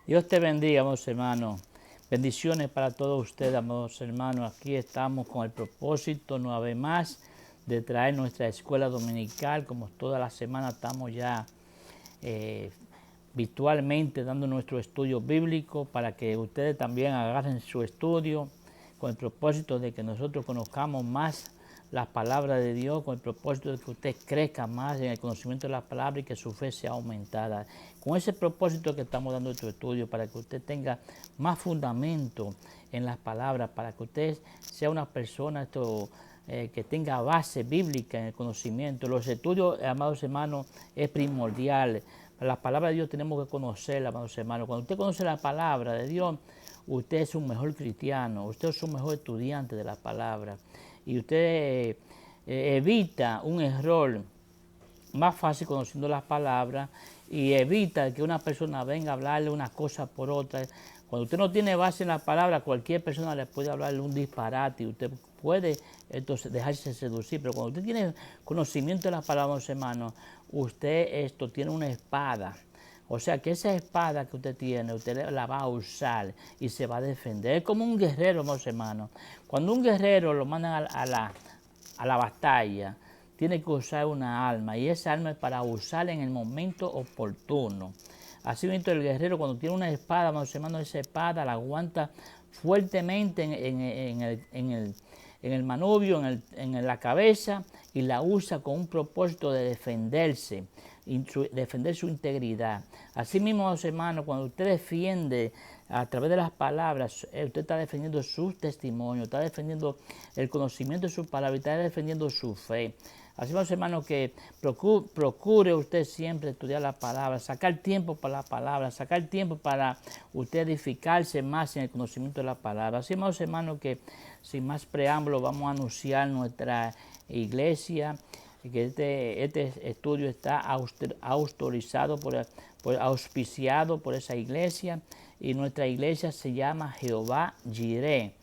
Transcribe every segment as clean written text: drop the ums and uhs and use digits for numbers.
Dios te bendiga, amados hermanos. Bendiciones para todos ustedes, amados hermanos. Aquí estamos con el propósito, una vez más, de traer nuestra escuela dominical. Como toda la semana estamos ya virtualmente dando nuestro estudio bíblico para que ustedes también agarren su estudio con el propósito de que nosotros conozcamos más las palabras de Dios, con el propósito de que usted crezca más en el conocimiento de las palabras y que su fe sea aumentada. Con ese propósito que estamos dando nuestro estudio, para que usted tenga más fundamento en las palabras, para que usted sea una persona que tenga base bíblica en el conocimiento. Los estudios, amados hermanos, es primordial. La palabra de Dios tenemos que conocerla, amados hermanos. Cuando usted conoce la palabra de Dios, usted es un mejor cristiano, usted es un mejor estudiante de la palabra. Y usted evita un error más fácil conociendo las palabras y evita que una persona venga a hablarle una cosa por otra. Cuando usted no tiene base en la palabra, cualquier persona le puede hablarle un disparate y usted puede entonces dejarse seducir. Pero cuando usted tiene conocimiento de las palabras, hermanos, usted tiene una espada. O sea que esa espada que usted tiene, usted la va a usar y se va a defender. Es como un guerrero, hermanos. Cuando un guerrero lo mandan a la batalla, tiene que usar una arma y esa arma es para usarla en el momento oportuno. Así mismo el guerrero cuando tiene una espada, hermanos, esa espada la aguanta fuertemente en el manubrio, en la cabeza, y la usa con un propósito de defenderse, defender su integridad. Así mismo, hermanos, cuando usted defiende a través de las palabras, usted está defendiendo su testimonio, está defendiendo el conocimiento de su palabra, está defendiendo su fe. Así vamos, hermanos, que procure usted siempre estudiar la palabra, sacar tiempo para la palabra, sacar tiempo para usted edificarse más en el conocimiento de la palabra. Así vamos, hermanos, que sin más preámbulo vamos a anunciar nuestra iglesia, que este estudio está autorizado auspiciado por esa iglesia, y nuestra iglesia se llama Jehová Jireh.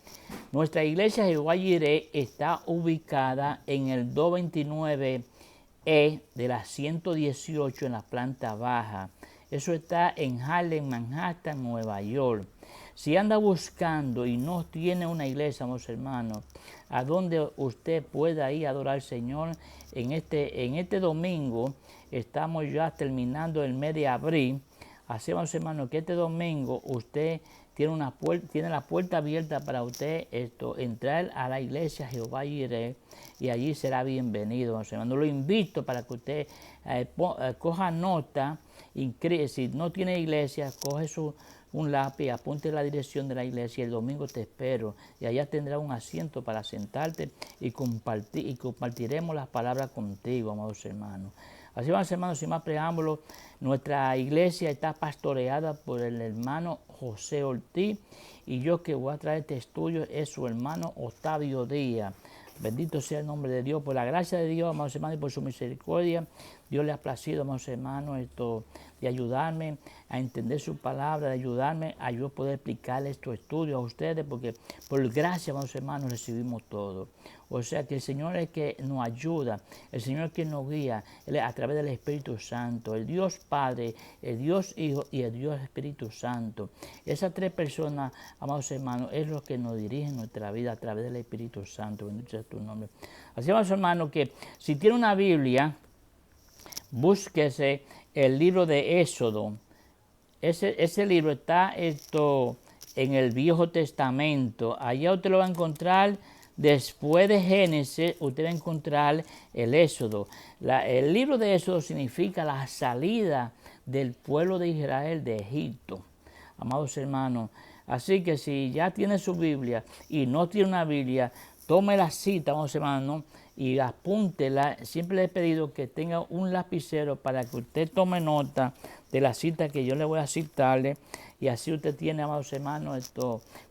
Nuestra iglesia Jehová Jireh está ubicada en el 229E de la 118 en la planta baja. Eso está en Harlem, Manhattan, Nueva York. Si anda buscando y no tiene una iglesia, mis hermanos, a donde usted pueda ir a adorar al Señor, en este domingo estamos ya terminando el mes de abril. Así, vamos, hermanos, que este domingo usted tiene la puerta abierta para usted entrar a la iglesia Jehová Jireh, y allí será bienvenido, vamos, hermanos. Lo invito para que usted coja nota, y si no tiene iglesia, coge un lápiz, apunte la dirección de la iglesia, y el domingo te espero, y allá tendrá un asiento para sentarte y compartiremos las palabras contigo, amados hermanos. Así vamos, hermanos, sin más preámbulos, nuestra iglesia está pastoreada por el hermano José Ortiz, y yo que voy a traer este estudio es su hermano Octavio Díaz. Bendito sea el nombre de Dios, por la gracia de Dios, amados hermanos, y por su misericordia. Dios le ha placido, amados hermanos, de ayudarme a entender su palabra, de ayudarme a yo poder explicarle estos estudios a ustedes, porque por gracia, amados hermanos, recibimos todo. O sea que el Señor es el que nos ayuda, el Señor es el que nos guía a través del Espíritu Santo, el Dios Padre, el Dios Hijo y el Dios Espíritu Santo. Esas tres personas, amados hermanos, es lo que nos dirige nuestra vida a través del Espíritu Santo. Bendito sea tu nombre. Así, amados hermanos, que si tiene una Biblia, búsquese el libro de Éxodo. Ese libro está en el Viejo Testamento. Allá usted lo va a encontrar. Después de Génesis, usted va a encontrar el Éxodo. El libro de Éxodo significa la salida del pueblo de Israel de Egipto. Amados hermanos, así que si ya tiene su Biblia y no tiene una Biblia, tome la cita, amados hermanos, y apúntela. Siempre le he pedido que tenga un lapicero para que usted tome nota de la cita que yo le voy a citarle, y así usted tiene, amados hermanos,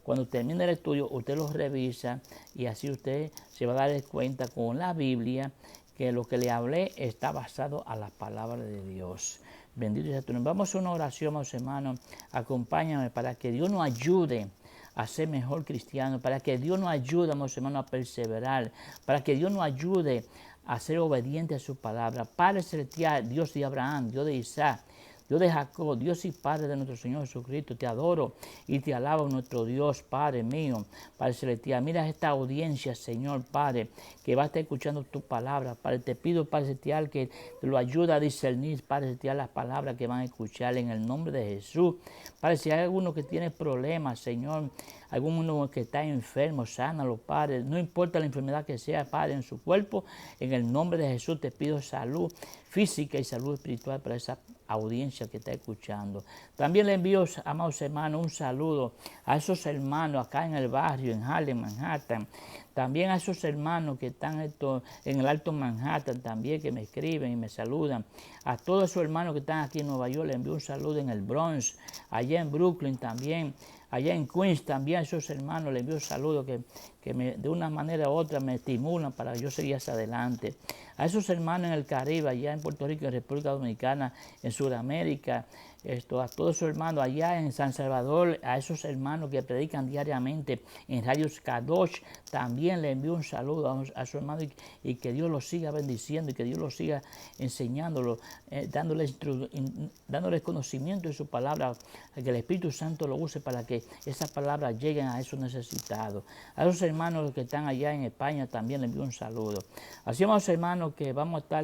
cuando termine el estudio, usted lo revisa, y así usted se va a dar cuenta con la Biblia que lo que le hablé está basado a la palabra de Dios. Bendito sea tu nombre. Vamos a hacer una oración, amados hermanos. Acompáñame para que Dios nos ayude a ser mejor cristiano, para que Dios nos ayude, amados hermanos, a perseverar, para que Dios nos ayude a ser obediente a su palabra. Padre celestial, Dios de Abraham, Dios de Isaac, Dios de Jacob, Dios y Padre de nuestro Señor Jesucristo, te adoro y te alabo, nuestro Dios, Padre mío, Padre celestial. Mira esta audiencia, Señor, Padre, que va a estar escuchando tu palabra. Padre, te pido, Padre celestial, que lo ayude a discernir, Padre celestial, las palabras que van a escuchar en el nombre de Jesús. Padre, si hay alguno que tiene problemas, Señor, alguno que está enfermo, sánalo, Padre. No importa la enfermedad que sea, Padre, en su cuerpo. En el nombre de Jesús te pido salud física y salud espiritual para esa audiencia que está escuchando. También le envío, amados hermanos, un saludo a esos hermanos acá en el barrio, en Harlem, Manhattan. También a esos hermanos que están en el Alto Manhattan también, que me escriben y me saludan. A todos esos hermanos que están aquí en Nueva York, les envío un saludo en el Bronx, allá en Brooklyn también, allá en Queens también a esos hermanos les envío un saludo que de una manera u otra me estimulan para que yo siga hacia adelante. A esos hermanos en el Caribe, allá en Puerto Rico, en República Dominicana, en Sudamérica, a todos esos hermanos allá en San Salvador, a esos hermanos que predican diariamente en Radio Kadosh, también les envío un saludo a su hermano y que Dios los siga bendiciendo y que Dios los siga enseñándolo, dándoles conocimiento de su palabra, que el Espíritu Santo lo use para que esas palabras lleguen a esos necesitados. A esos hermanos que están allá en España también les envío un saludo. Así, amados hermanos, que vamos a estar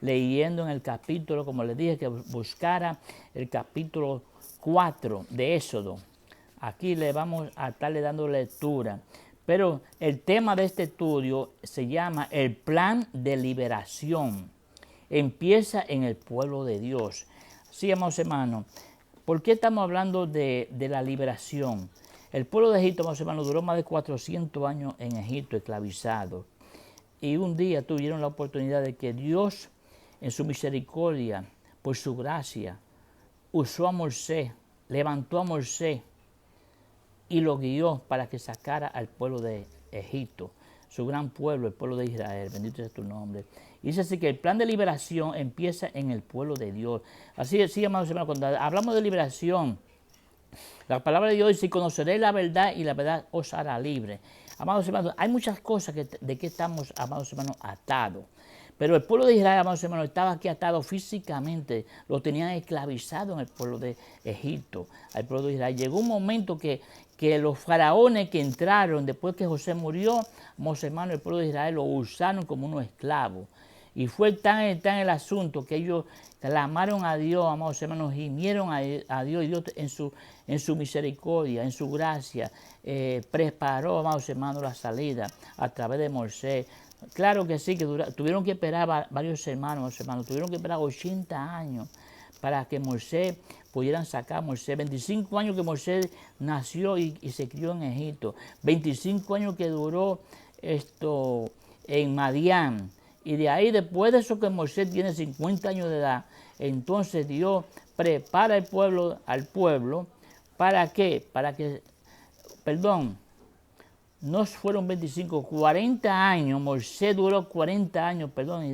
leyendo en el capítulo, como les dije, que buscara el capítulo 4 de Éxodo. Aquí le vamos a estarle dando lectura. Pero el tema de este estudio se llama el plan de liberación. Empieza en el pueblo de Dios. Sí, amados hermanos, ¿por qué estamos hablando de la liberación? El pueblo de Egipto, amados hermanos, duró más de 400 años en Egipto, esclavizado. Y un día tuvieron la oportunidad de que Dios, en su misericordia, por su gracia, usó a Moisés, levantó a Moisés y lo guió para que sacara al pueblo de Egipto, su gran pueblo, el pueblo de Israel. Bendito sea tu nombre. Y dice así que el plan de liberación empieza en el pueblo de Dios. Así, amados hermanos, cuando hablamos de liberación, la palabra de Dios dice: conoceréis la verdad y la verdad os hará libre. Amados hermanos, hay muchas cosas de que estamos, amados hermanos, atados. Pero el pueblo de Israel, amados hermanos, estaba aquí atado físicamente. Lo tenían esclavizado en el pueblo de Egipto, al pueblo de Israel. Llegó un momento que los faraones que entraron después que José murió, amados hermanos, el pueblo de Israel lo usaron como unos esclavos. Y fue tan el asunto que ellos clamaron a Dios, amados hermanos, gimieron a Dios, y Dios en su misericordia, en su gracia, preparó, amados hermanos, la salida a través de Moisés. Claro que sí, que tuvieron que esperar varios hermanos, tuvieron que esperar 80 años para que Moisés pudieran sacar a Moisés. 25 años que Moisés nació y se crió en Egipto. 25 años que duró en Madián. Y de ahí, después de eso que Moisés tiene 50 años de edad, entonces Dios prepara al pueblo, ¿para qué? No fueron 25, 40 años, Moisés duró 40 años,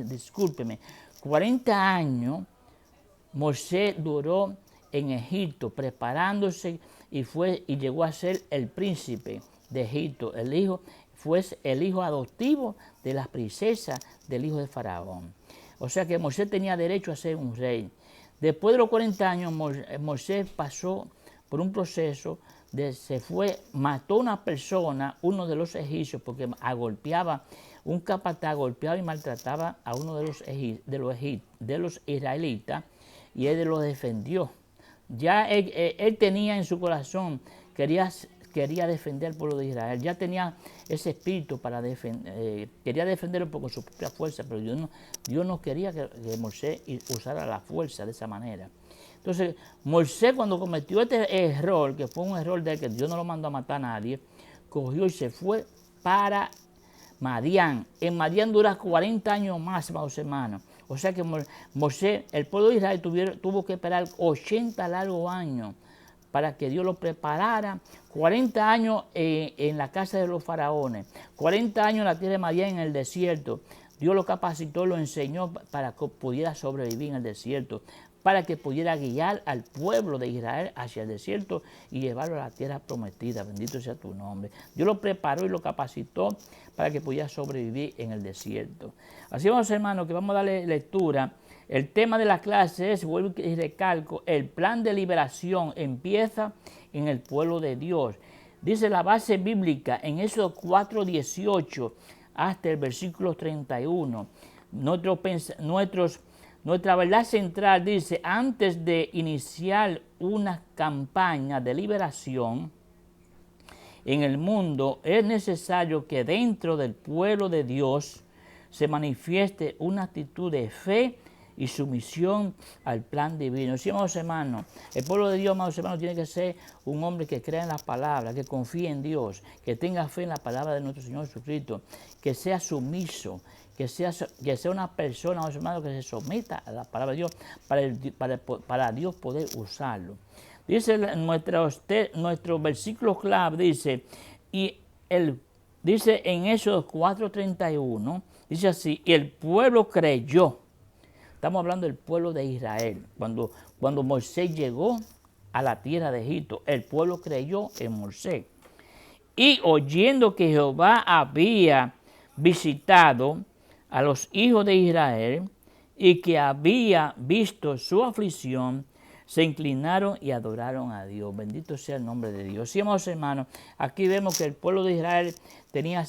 discúlpeme, 40 años Moisés duró en Egipto preparándose y llegó a ser el príncipe de Egipto, fue el hijo adoptivo de las princesas del hijo de Faraón. O sea que Moisés tenía derecho a ser un rey. Después de los 40 años, Moisés pasó por un proceso mató a una persona, uno de los egipcios, porque un capataz golpeaba y maltrataba a uno de los israelitas, y él lo defendió. Ya él tenía en su corazón, quería defender al pueblo de Israel, ya tenía ese espíritu quería defenderlo con su propia fuerza, pero Dios no quería que Moisés usara la fuerza de esa manera. Entonces, Moisés, cuando cometió este error, que fue un error de que Dios no lo mandó a matar a nadie, cogió y se fue para Madián. En Madián dura 40 años más, amados hermanos. O sea que Moisés, el pueblo de Israel tuvo que esperar 80 largos años para que Dios lo preparara. 40 años en la casa de los faraones, 40 años en la tierra de Madián, en el desierto. Dios lo capacitó, lo enseñó para que pudiera sobrevivir en el desierto, para que pudiera guiar al pueblo de Israel hacia el desierto y llevarlo a la tierra prometida. Bendito sea tu nombre. Dios lo preparó y lo capacitó para que pudiera sobrevivir en el desierto. Así vamos, hermanos, que vamos a darle lectura El tema de la clase es, vuelvo y recalco, el plan de liberación empieza en el pueblo de Dios. Dice la base bíblica en Éxodo 4:18 hasta el versículo 31. Nuestra verdad central dice, antes de iniciar una campaña de liberación en el mundo, es necesario que dentro del pueblo de Dios se manifieste una actitud de fe y sumisión al plan divino. Sí, amados hermanos, el pueblo de Dios, amados hermanos, tiene que ser un hombre que crea en la palabra, que confíe en Dios, que tenga fe en la palabra de nuestro Señor Jesucristo, que sea sumiso, que sea una persona, amados hermanos, que se someta a la palabra de Dios para Dios poder usarlo. Dice nuestro versículo clave, dice en Éxodo 4:31, dice así, y el pueblo creyó. Estamos hablando del pueblo de Israel. Cuando Moisés llegó a la tierra de Egipto, el pueblo creyó en Moisés. Y oyendo que Jehová había visitado a los hijos de Israel y que había visto su aflicción, se inclinaron y adoraron a Dios. Bendito sea el nombre de Dios. Sí, amados hermanos, aquí vemos que el pueblo de Israel tenía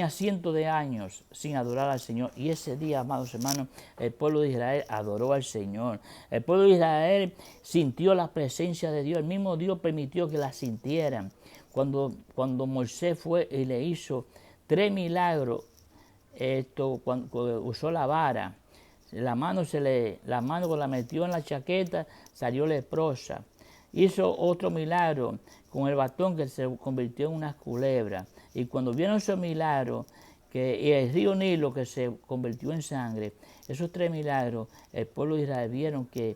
cientos de años sin adorar al Señor. Y ese día, amados hermanos, el pueblo de Israel adoró al Señor. El pueblo de Israel sintió la presencia de Dios. El mismo Dios permitió que la sintieran. Cuando Moisés fue y le hizo 3 milagros, cuando usó la vara, la mano cuando la metió en la chaqueta salió leprosa. Hizo otro milagro con el bastón que se convirtió en una culebra. Y cuando vieron esos milagros, y el río Nilo que se convirtió en sangre, esos 3 milagros, el pueblo de Israel vieron que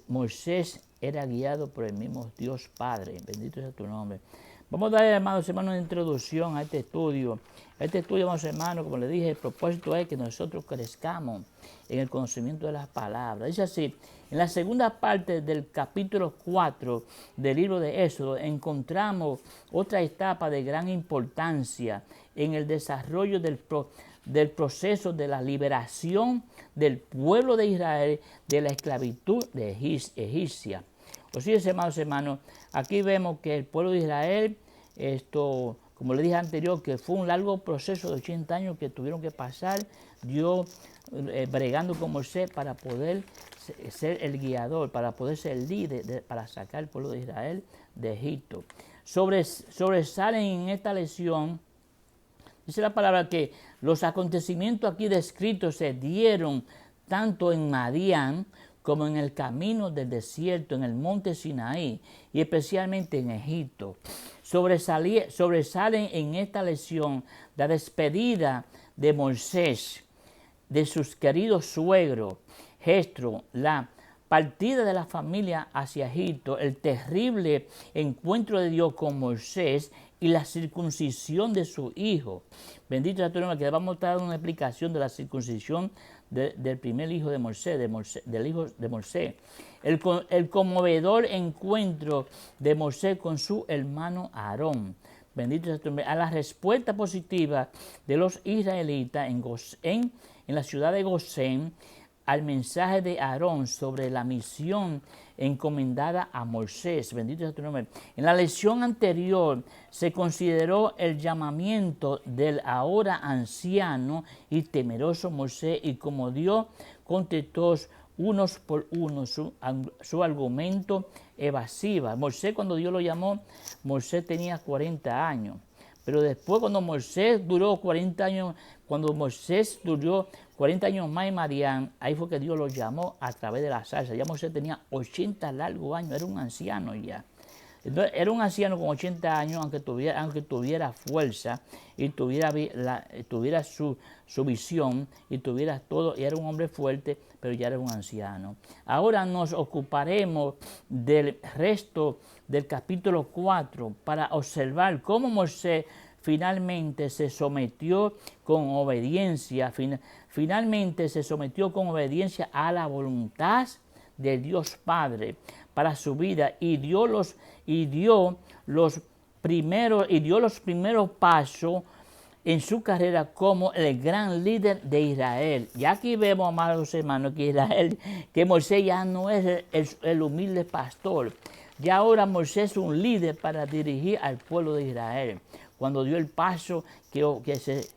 Moisés era guiado por el mismo Dios Padre. Bendito sea tu nombre. Vamos a dar, hermanos, una introducción a este estudio. Este estudio, hermanos, hermanos, como les dije, el propósito es que nosotros crezcamos en el conocimiento de las palabras. Dice así, en la segunda parte del capítulo 4 del libro de Éxodo, encontramos otra etapa de gran importancia en el desarrollo del proceso de la liberación del pueblo de Israel de la esclavitud egipcia. Así es, hermanos, aquí vemos que el pueblo de Israel, como le dije anterior, que fue un largo proceso de 80 años que tuvieron que pasar, Dios bregando con Moisés para poder ser el guiador, para poder ser el líder, para sacar al pueblo de Israel de Egipto. Sobresalen en esta lección, dice la palabra que los acontecimientos aquí descritos se dieron tanto en Madián como en el camino del desierto, en el monte Sinaí y especialmente en Egipto. Sobresalen en esta lección la despedida de Moisés, de sus queridos suegros, Jetro, la partida de la familia hacia Egipto, el terrible encuentro de Dios con Moisés y la circuncisión de su hijo. Bendito sea tu nombre, que vamos a dar una explicación de la circuncisión del primer hijo de Moisés, del hijo de Moisés. El conmovedor encuentro de Moisés con su hermano Aarón. Bendito sea tu nombre. A la respuesta positiva de los israelitas en la ciudad de Gosén, al mensaje de Aarón sobre la misión encomendada a Moisés. Bendito sea tu nombre. En la lección anterior se consideró el llamamiento del ahora anciano y temeroso Moisés y como Dios contestó unos por uno su argumento evasiva. Moisés, cuando Dios lo llamó, Moisés tenía 40 años. Pero después cuando Moisés duró 40 años más en Madián, ahí fue que Dios lo llamó a través de la zarza. Ya Moisés tenía 80 largos años, era un anciano ya. Entonces, era un anciano con 80 años, aunque tuviera fuerza y tuviera su visión y tuviera todo, y era un hombre fuerte, pero ya era un anciano. Ahora nos ocuparemos del resto del capítulo 4 para observar cómo Moisés finalmente se sometió con obediencia, a la voluntad de Dios Padre para su vida y dio los primeros pasos en su carrera como el gran líder de Israel. Ya aquí vemos, amados hermanos, que Moisés ya no es el humilde pastor. Ya ahora Moisés es un líder para dirigir al pueblo de Israel. Cuando dio el paso que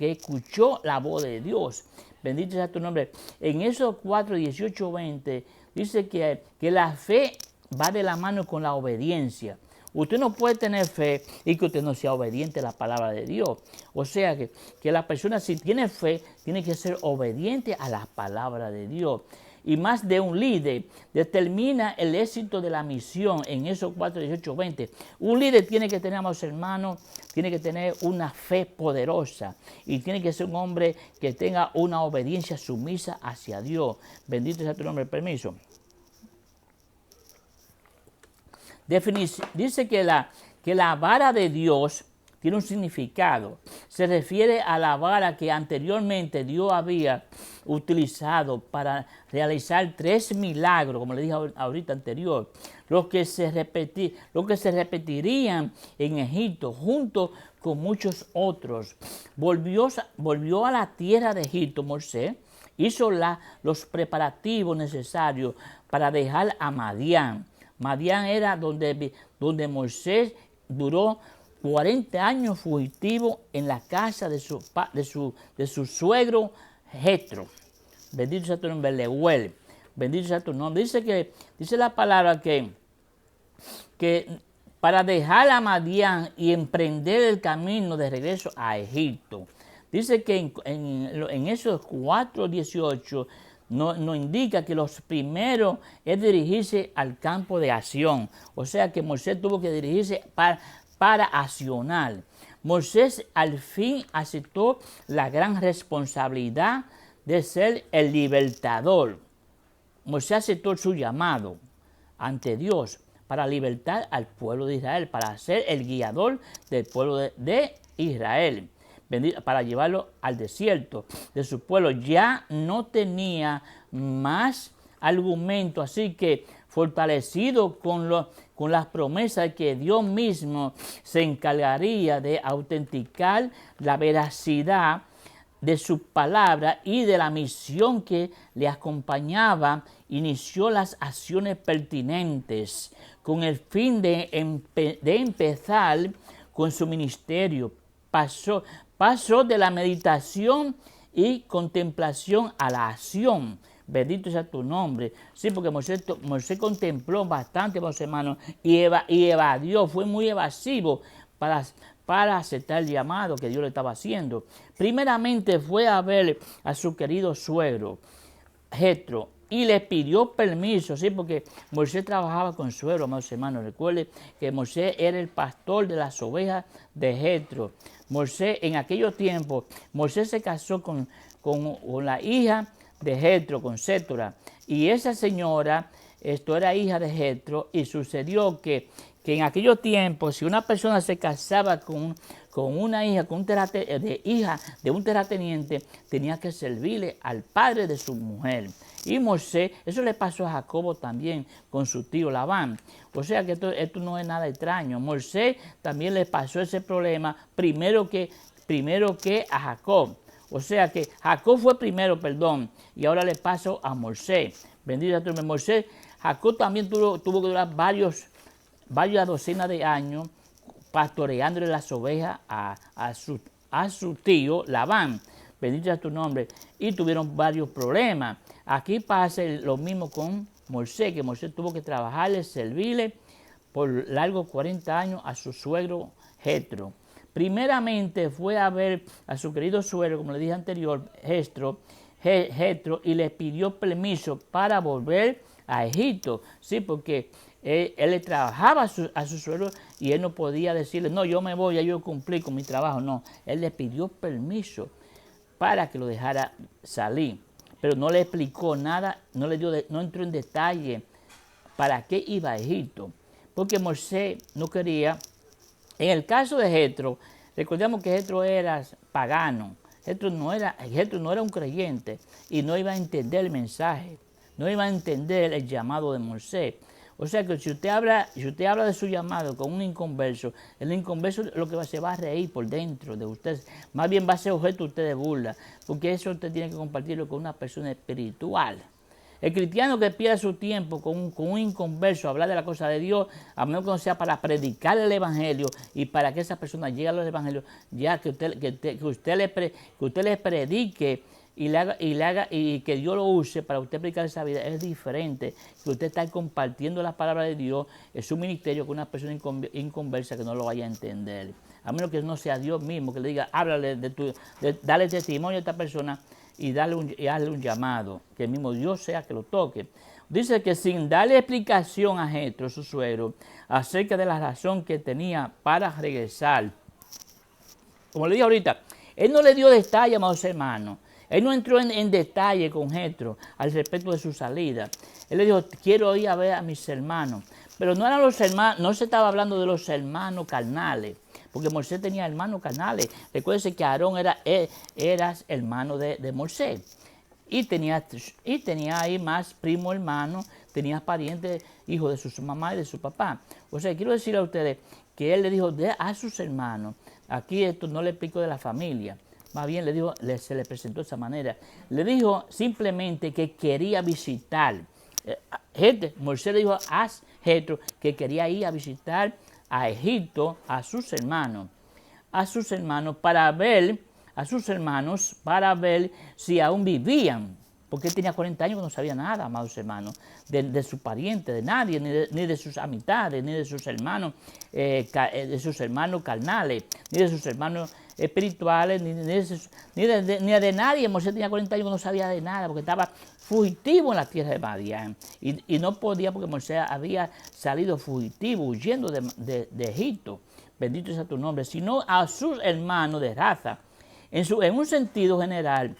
escuchó la voz de Dios. Bendito sea tu nombre. En esos 4, 18, 20 dice que la fe va de la mano con la obediencia. Usted no puede tener fe y que usted no sea obediente a la palabra de Dios. O sea que la persona, si tiene fe, tiene que ser obediente a la palabra de Dios. Y más de un líder determina el éxito de la misión en esos 4, 18, 20. Un líder tiene que tener, amados hermanos, tiene que tener una fe poderosa y tiene que ser un hombre que tenga una obediencia sumisa hacia Dios. Bendito sea tu nombre, permiso. Dice que la vara de Dios tiene un significado. Se refiere a la vara que anteriormente Dios había utilizado para realizar 3 milagros, como le dije ahorita anterior, los que se repetirían en Egipto junto con muchos otros. Volvió a la tierra de Egipto, Moisés, hizo los preparativos necesarios para dejar a Madián. Madián era donde Moisés duró 40 años fugitivo en la casa de su suegro Jetro. Bendito sea tu nombre, Leuel. Bendito sea tu nombre. Dice la palabra que para dejar a Madián y emprender el camino de regreso a Egipto. Dice que en esos 4:18 nos indica que los primeros es dirigirse al campo de acción. O sea que Moisés tuvo que dirigirse para accionar. Moisés al fin aceptó la gran responsabilidad de ser el libertador. Moisés aceptó su llamado ante Dios para libertar al pueblo de Israel, para ser el guiador del pueblo de Israel, para llevarlo al desierto de su pueblo. Ya no tenía más argumento, así que fortalecido con las promesas de que Dios mismo se encargaría de autenticar la veracidad de su palabra y de la misión que le acompañaba, inició las acciones pertinentes con el fin de empezar con su ministerio. Pasó de la meditación y contemplación a la acción. Bendito sea tu nombre. Sí, porque Moisés contempló bastante, hermanos, y evadió, fue muy evasivo para aceptar el llamado que Dios le estaba haciendo. Primeramente fue a ver a su querido suegro, Jetro, y le pidió permiso, sí, porque Moisés trabajaba con suegro, amados hermanos. Recuerden que Moisés era el pastor de las ovejas de Jetro. Moisés, en aquellos tiempos, Moisés se casó con la hija de Jetro, con Sétora, y esa señora, era hija de Jetro, y sucedió que en aquellos tiempos, si una persona se casaba con una hija, hija de un terrateniente, tenía que servirle al padre de su mujer. Y Moisés, eso le pasó a Jacobo también con su tío Labán. O sea que esto no es nada extraño. Moisés también le pasó ese problema primero que a Jacob. O sea que Jacob fue primero, y ahora le pasó a Moisés. Bendito sea tu nombre. Moisés, Jacob también tuvo que durar varias docenas de años pastoreándole las ovejas a su tío Labán. Bendito sea tu nombre. Y tuvieron varios problemas. Aquí pasa lo mismo con Moisés, que Moisés tuvo que trabajarle, servirle por largos 40 años a su suegro Jetro. Primeramente fue a ver a su querido suegro, como le dije anterior, Jetro, y le pidió permiso para volver a Egipto. Sí, porque él le trabajaba a su suegro y él no podía decirle, no, yo me voy, ya yo cumplí con mi trabajo. No, él le pidió permiso para que lo dejara salir, pero no le explicó nada, no entró en detalle para qué iba a Egipto, porque Moisés no quería. En el caso de Jetro, recordemos que Jetro era pagano, Jetro no era un creyente y no iba a entender el mensaje, no iba a entender el llamado de Moisés. O sea que si usted habla de su llamado con un inconverso, el inconverso lo que se va a reír por dentro de usted, más bien va a ser objeto usted de burla, porque eso usted tiene que compartirlo con una persona espiritual. El cristiano que pierda su tiempo con un inconverso a hablar de la cosa de Dios, a menos que no sea para predicar el evangelio y para que esa persona llegue a los evangelios, ya que usted le predique y que Dios lo use para usted predicar esa vida, es diferente que usted estar compartiendo la palabra de Dios en su ministerio con una persona inconversa que no lo vaya a entender. A menos que no sea Dios mismo que le diga, háblale dale testimonio a esta persona y hazle un llamado, que el mismo Dios sea que lo toque. Dice que sin darle explicación a Jetro, su suegro, acerca de la razón que tenía para regresar, como le dije ahorita, él no le dio detalle, amados hermanos. Él no entró en detalle con Jetro al respecto de su salida. Él le dijo, quiero ir a ver a mis hermanos. Pero no eran los hermanos, no se estaba hablando de los hermanos carnales, porque Moisés tenía hermanos carnales. Recuérdense que Aarón era hermano de Moisés. Y tenía ahí más primo hermano, tenía parientes, hijos de su mamá y de su papá. O sea, quiero decir a ustedes que él le dijo a sus hermanos, aquí esto no le explico de la familia, más bien le dijo, se le presentó de esa manera. Le dijo simplemente que quería visitar. Moisés le dijo a Jetro que quería ir a visitar a Egipto a sus hermanos para ver si aún vivían, porque él tenía 40 años y no sabía nada, amados hermanos, de sus parientes, de nadie, ni de sus amistades, ni de sus hermanos, carnales, ni de sus hermanos espirituales, ni de nadie. Moisés tenía 40 años y no sabía de nada, porque estaba fugitivo en la tierra de Madián, y no podía, porque Moisés había salido fugitivo, huyendo de Egipto, bendito sea tu nombre, sino a sus hermanos de raza. En un sentido general,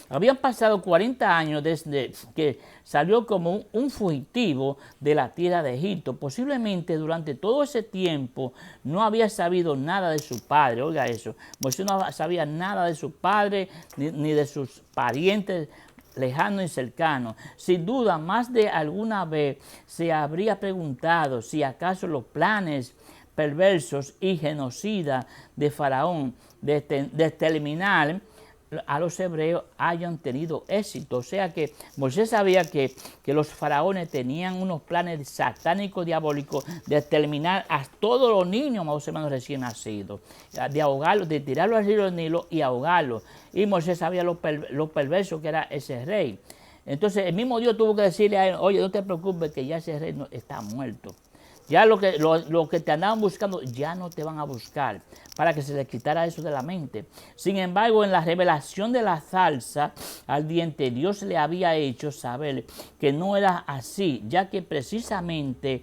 habían pasado 40 años desde que salió como un fugitivo de la tierra de Egipto. Posiblemente durante todo ese tiempo no había sabido nada de su padre. Oiga eso, Moisés no sabía nada de su padre ni de sus parientes lejanos y cercanos. Sin duda, más de alguna vez se habría preguntado si acaso los planes perversos y genocidas de Faraón de exterminar a los hebreos hayan tenido éxito. O sea que Moisés sabía que los faraones tenían unos planes satánicos, diabólicos, de exterminar a todos los niños, amados hermanos, recién nacidos, de ahogarlos, de tirarlos al río del Nilo y ahogarlos. Y Moisés sabía lo perverso que era ese rey. Entonces el mismo Dios tuvo que decirle a él, oye, no te preocupes que ya ese rey está muerto. Ya lo que te andaban buscando ya no te van a buscar, para que se les quitara eso de la mente. Sin embargo, en la revelación de la zarza ardiente, Dios le había hecho saber que no era así, ya que precisamente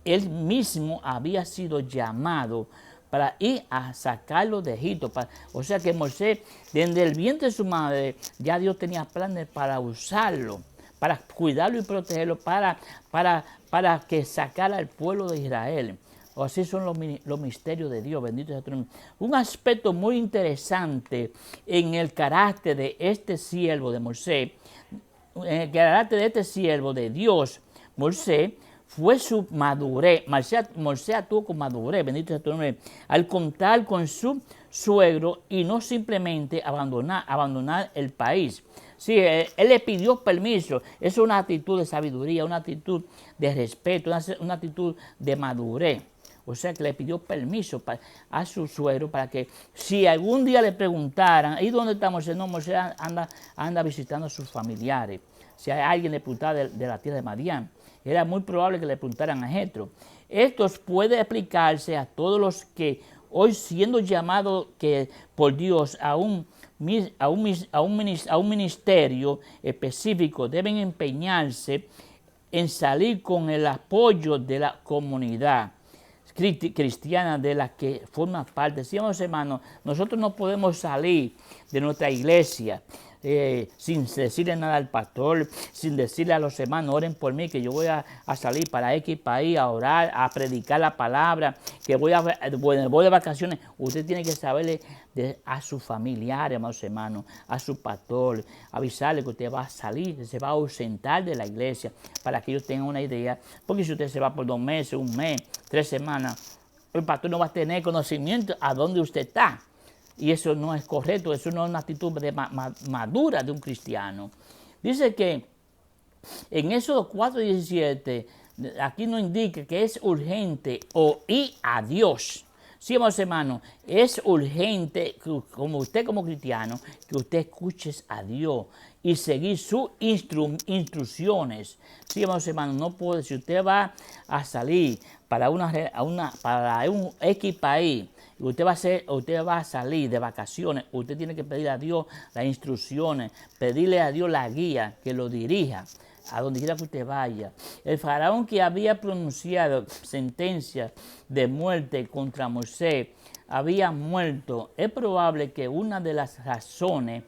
él mismo había sido llamado para ir a sacarlo de Egipto. O sea que Moisés, desde el vientre de su madre, ya Dios tenía planes para usarlo, para cuidarlo y protegerlo, para que sacara al pueblo de Israel. O así son los misterios de Dios, bendito sea tu nombre. Un aspecto muy interesante en el carácter de este siervo de Moisés, en el carácter de este siervo de Dios, Moisés, fue su madurez. Moisés actuó con madurez, bendito sea tu nombre, al contar con su suegro y no simplemente abandonar el país. Sí, él le pidió permiso. Es una actitud de sabiduría, una actitud de respeto, una actitud de madurez. O sea que le pidió permiso a su suegro para que si algún día le preguntaran, ¿y dónde está Moisés? No, Moisés anda visitando a sus familiares. Si hay alguien le preguntaba de la tierra de Madián, era muy probable que le preguntaran a Jetro. Esto puede explicarse a todos los que hoy, siendo llamados por Dios a un ministerio específico, deben empeñarse en salir con el apoyo de la comunidad cristiana de la que forma parte. Sí, hermanos, nosotros no podemos salir de nuestra iglesia sin decirle nada al pastor, sin decirle a los hermanos, oren por mí, que yo voy a salir para X país a orar, a predicar la palabra, que voy de vacaciones. Usted tiene que saberle a sus familiares, amados hermanos, a su pastor, avisarle que usted va a salir, se va a ausentar de la iglesia, para que ellos tengan una idea. Porque si usted se va por 2 meses, 1 mes, 3 semanas, el pastor no va a tener conocimiento a dónde usted está. Y eso no es correcto, eso no es una actitud madura de un cristiano. Dice que en Éxodo 4:17, aquí nos indica que es urgente oír a Dios. Sí, amados hermanos, es urgente, como usted como cristiano, que usted escuche a Dios y seguir sus instrucciones. Sí, amados hermanos, no puede, si usted va a salir para un X país, usted va a salir de vacaciones, usted tiene que pedir a Dios las instrucciones, pedirle a Dios la guía, que lo dirija a donde quiera que usted vaya. El faraón que había pronunciado sentencia de muerte contra Moisés había muerto. Es probable que una de las razones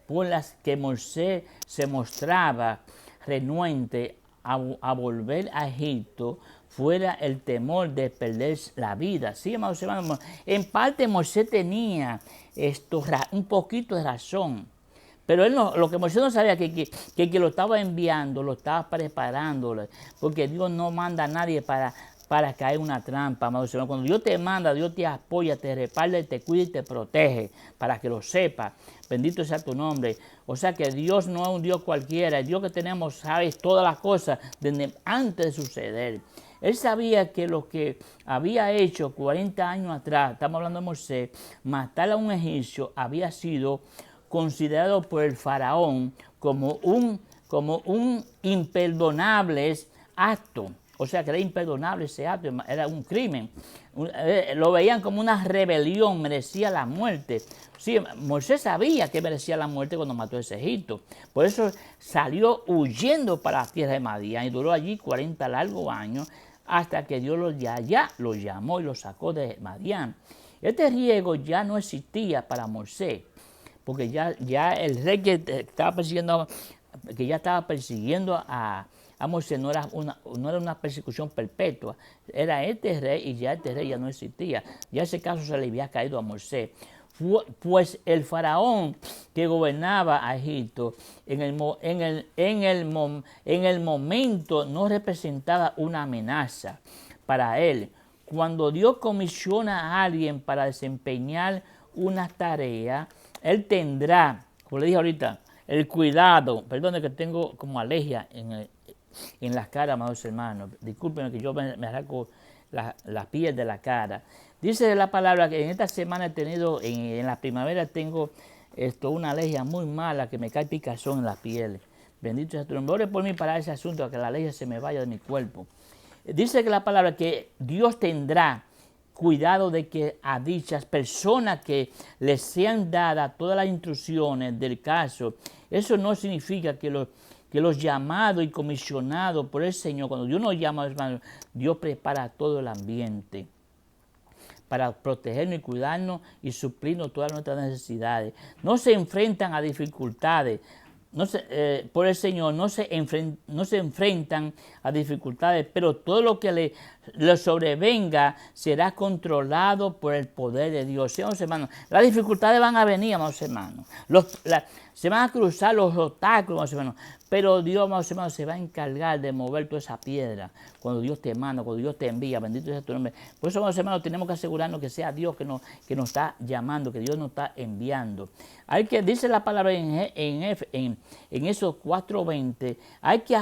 por las que Moisés se mostraba renuente a volver a Egipto fuera el temor de perder la vida. Sí, amados hermanos, en parte Moisés tenía un poquito de razón. Pero él no, lo que Moisés no sabía que lo estaba enviando, lo estaba preparando, porque Dios no manda a nadie para caer en una trampa, amados hermanos. Cuando Dios te manda, Dios te apoya, te respalda, te cuida y te protege, para que lo sepas. Bendito sea tu nombre. O sea que Dios no es un Dios cualquiera, el Dios que tenemos sabe todas las cosas desde antes de suceder. Él sabía que lo que había hecho 40 años atrás, estamos hablando de Moisés, matar a un egipcio, había sido considerado por el faraón como un imperdonable acto. O sea, que era imperdonable ese acto, era un crimen. Lo veían como una rebelión, merecía la muerte. Sí, Moisés sabía que merecía la muerte cuando mató a ese Egipto. Por eso salió huyendo para la tierra de Madián y duró allí 40 largos años hasta que Dios lo llamó y lo sacó de Madián. Este riesgo ya no existía para Moisés, porque ya el rey que estaba persiguiendo a Moisés no era una persecución perpetua, era este rey y ya este rey ya no existía. Ya ese caso se le había caído a Moisés. Pues el faraón que gobernaba a Egipto en el momento no representaba una amenaza para él. Cuando Dios comisiona a alguien para desempeñar una tarea, él tendrá, como le dije ahorita, el cuidado. Perdone que tengo como alergia en la cara, amados hermanos. Discúlpenme que yo me arranco la piel de la cara. Dice la palabra que en esta semana he tenido, en la primavera tengo una alergia muy mala, que me cae picazón en la piel. Bendito sea tu nombre. Ore por mí para ese asunto, que la alergia se me vaya de mi cuerpo. Dice que la palabra que Dios tendrá cuidado de que a dichas personas que les sean dadas todas las instrucciones del caso, eso no significa que los llamados y comisionados por el Señor, cuando Dios nos llama, hermano, Dios prepara todo el ambiente para protegernos y cuidarnos y suplirnos todas nuestras necesidades. No se enfrentan a dificultades. Por el Señor no se enfrentan a dificultades, pero todo lo que le sobrevenga será controlado por el poder de Dios. ¿Sí, hermanos? Las dificultades van a venir, amados hermanos. Se van a cruzar los obstáculos, amados hermanos. Pero Dios, amados hermanos, se va a encargar de mover toda esa piedra cuando Dios te manda, cuando Dios te envía. Bendito sea tu nombre. Por eso, amados hermanos, tenemos que asegurarnos que sea Dios que nos está llamando, que Dios nos está enviando. Dice la palabra en esos 4:20, hay que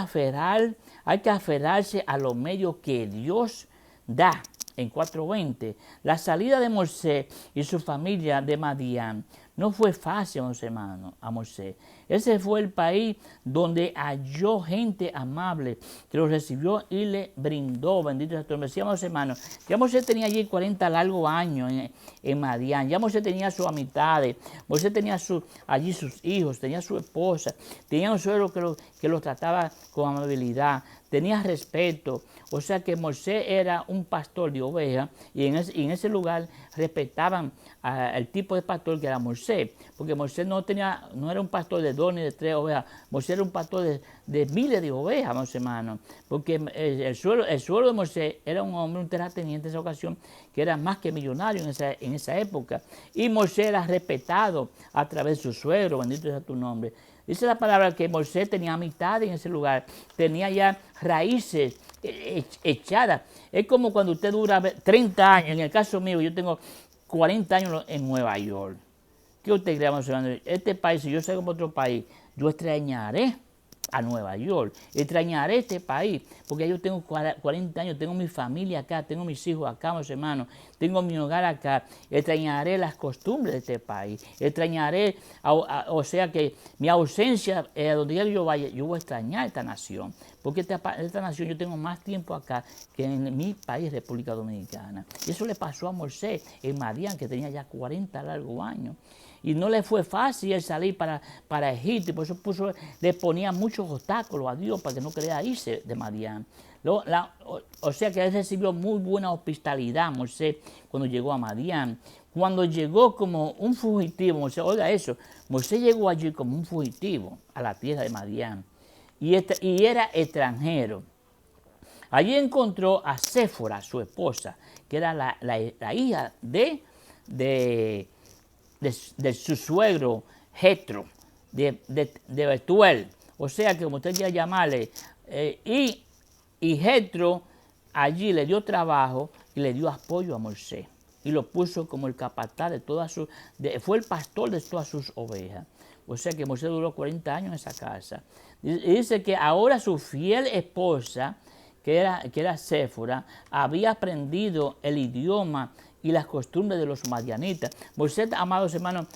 aferrarse a los medios que Dios da. En 4:20, la salida de Moisés y su familia de Madián no fue fácil, hermanos, a Moisés. Ese fue el país donde halló gente amable que lo recibió y le brindó. Bendito sea tu nombre. Decíamos, hermanos, ya Moisés tenía allí 40 largos años en Madián. Ya Moisés tenía sus amistades. Moisés tenía allí sus hijos, tenía su esposa. Tenía un suegro que lo trataba con amabilidad. Tenía respeto. O sea que Moisés era un pastor de ovejas y en ese lugar respetaban al tipo de pastor que era Moisés. Moisés, porque Moisés no era un pastor de 2 ni de 3 ovejas, Moisés era un pastor de miles de ovejas, mis hermanos, porque el suegro de Moisés era un hombre, un terrateniente en esa ocasión, que era más que millonario en esa época, y Moisés era respetado a través de su suegro, bendito sea tu nombre. Dice la palabra que Moisés tenía amistad en ese lugar, tenía ya raíces echadas. Es como cuando usted dura 30 años, en el caso mío, yo tengo 40 años en Nueva York. ¿Qué usted cree, hermano? Este país, si yo salgo para otro país, yo extrañaré a Nueva York, extrañaré este país, porque yo tengo 40 años, tengo mi familia acá, tengo mis hijos acá, mis hermanos, tengo mi hogar acá, extrañaré las costumbres de este país, extrañaré, o sea que mi ausencia, donde yo vaya, yo voy a extrañar esta nación, porque esta nación yo tengo más tiempo acá que en mi país, República Dominicana. Y eso le pasó a Moisés en Madián, que tenía ya 40 largos años. Y no le fue fácil el salir para Egipto, y por eso le ponía muchos obstáculos a Dios para que no quería irse de Madián. O sea que él recibió muy buena hospitalidad, Moisés, cuando llegó a Madián. Cuando llegó como un fugitivo, Moisés, oiga eso, Moisés llegó allí como un fugitivo a la tierra de Madián y era extranjero. Allí encontró a Séfora, su esposa, que era la hija de su suegro Jetro, de Betuel, o sea que como usted quiera llamarle, y Jetro allí le dio trabajo y le dio apoyo a Moisés, y lo puso como el capataz de fue el pastor de todas sus ovejas. O sea que Moisés duró 40 años en esa casa. Y dice que ahora su fiel esposa, que era Séfora, había aprendido el idioma y las costumbres de los madianitas. Moisés, amados hermanos,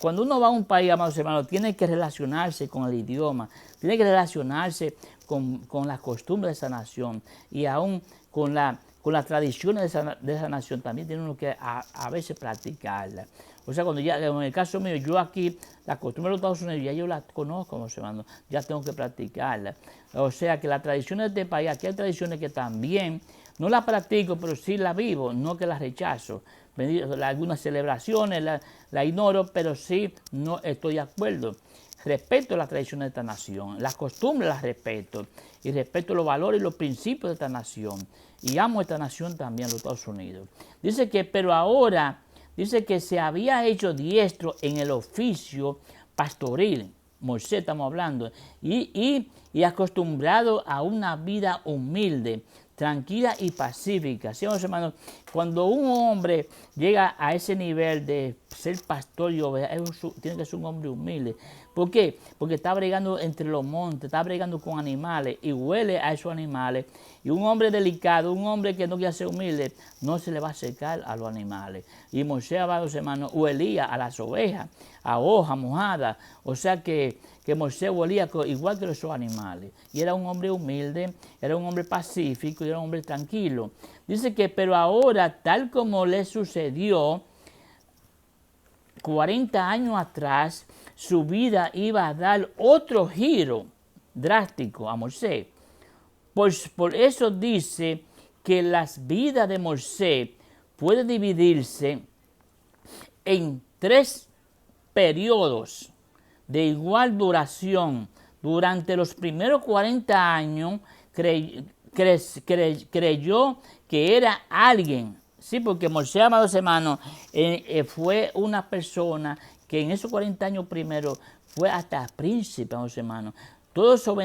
cuando uno va a un país, amados hermanos, tiene que relacionarse con el idioma, tiene que relacionarse con las costumbres de esa nación y aún con las tradiciones de esa nación. También tiene uno que a veces practicarla. O sea, cuando ya, en el caso mío, yo aquí, la costumbre de los Estados Unidos, ya yo la conozco, amados hermanos, ya tengo que practicarla. O sea, que las tradiciones de este país, aquí hay tradiciones que también no las practico, pero sí las vivo, no que las rechazo. Algunas celebraciones las ignoro, pero sí no estoy de acuerdo. Respeto las tradiciones de esta nación, las costumbres las respeto, y respeto los valores y los principios de esta nación. Y amo esta nación también, los Estados Unidos. Dice que, pero ahora, dice que se había hecho diestro en el oficio pastoril. Moisés estamos hablando, y acostumbrado a una vida humilde, tranquila y pacífica. ¿Sí, hermanos? Cuando un hombre llega a ese nivel de ser pastor y oveja, tiene que ser un hombre humilde. ¿Por qué? Porque está bregando entre los montes, está bregando con animales y huele a esos animales. Y un hombre delicado, un hombre que no quiere ser humilde, no se le va a acercar a los animales. Y Moisés, hermanos, huelía a las ovejas, a hojas mojadas. O sea que Moisés huelía igual que esos animales. Y era un hombre humilde, era un hombre pacífico y era un hombre tranquilo. Dice que, pero ahora, tal como le sucedió 40 años atrás, su vida iba a dar otro giro drástico a Moisés. Pues por eso dice que las vidas de Moisés pueden dividirse en 3 periodos de igual duración. Durante los primeros 40 años creyó que era alguien. Sí, porque Moisés, amados hermanos, fue una persona que en esos 40 años primero fue hasta príncipe, amados hermanos. Todo eso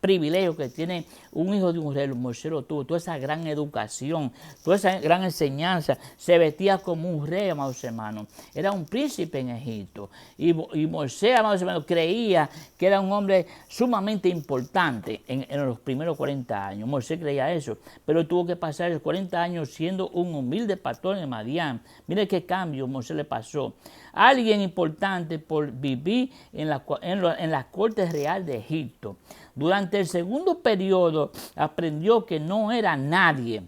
privilegio que tiene un hijo de un rey, Moisés lo tuvo, toda esa gran educación, toda esa gran enseñanza, se vestía como un rey, amados hermanos, era un príncipe en Egipto, y Moisés, amados hermanos, creía que era un hombre sumamente importante en los primeros 40 años, Moisés creía eso, pero tuvo que pasar los 40 años siendo un humilde pastor en Madián. Mire qué cambio Moisés le pasó. Alguien importante por vivir en la corte real de Egipto. Durante el segundo periodo aprendió que no era nadie.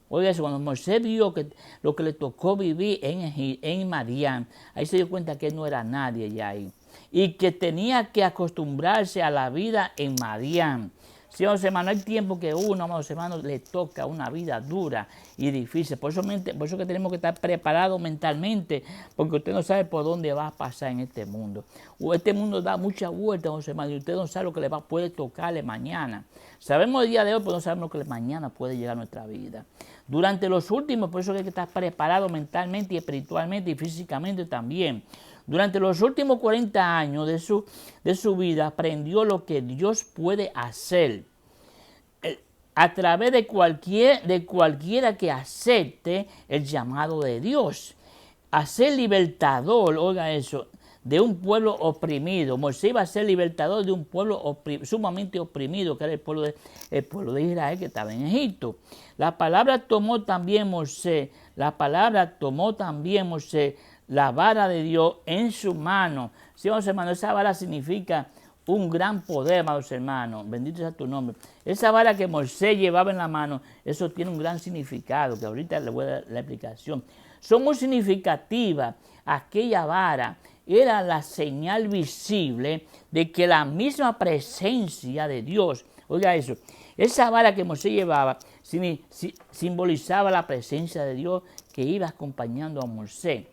Oiga eso, cuando Moisés vio que lo que le tocó vivir en Madián, ahí se dio cuenta que él no era nadie ya ahí. Y que tenía que acostumbrarse a la vida en Madián. Sí, amados hermanos, hay tiempo que uno, amados hermanos, le toca una vida dura y difícil. Por eso que tenemos que estar preparados mentalmente, porque usted no sabe por dónde va a pasar en este mundo. Este mundo da mucha vuelta, amados hermanos, y usted no sabe lo que puede tocarle mañana. Sabemos el día de hoy, pero no sabemos lo que mañana puede llegar a nuestra vida. Durante los últimos, por eso que hay que estar preparado mentalmente y espiritualmente y físicamente también. Durante los últimos 40 años de su vida aprendió lo que Dios puede hacer a través de cualquiera que acepte el llamado de Dios. A ser libertador, oiga eso, de un pueblo oprimido. Moisés iba a ser libertador de un pueblo sumamente oprimido, que era el pueblo de Israel que estaba en Egipto. La palabra tomó también Moisés la vara de Dios en su mano. Sí, amados hermanos, esa vara significa un gran poder, amados hermanos. Bendito sea tu nombre. Esa vara que Moisés llevaba en la mano, eso tiene un gran significado, que ahorita le voy a dar la explicación. Son muy significativas. Aquella vara era la señal visible de que la misma presencia de Dios, oiga eso, esa vara que Moisés llevaba simbolizaba la presencia de Dios que iba acompañando a Moisés.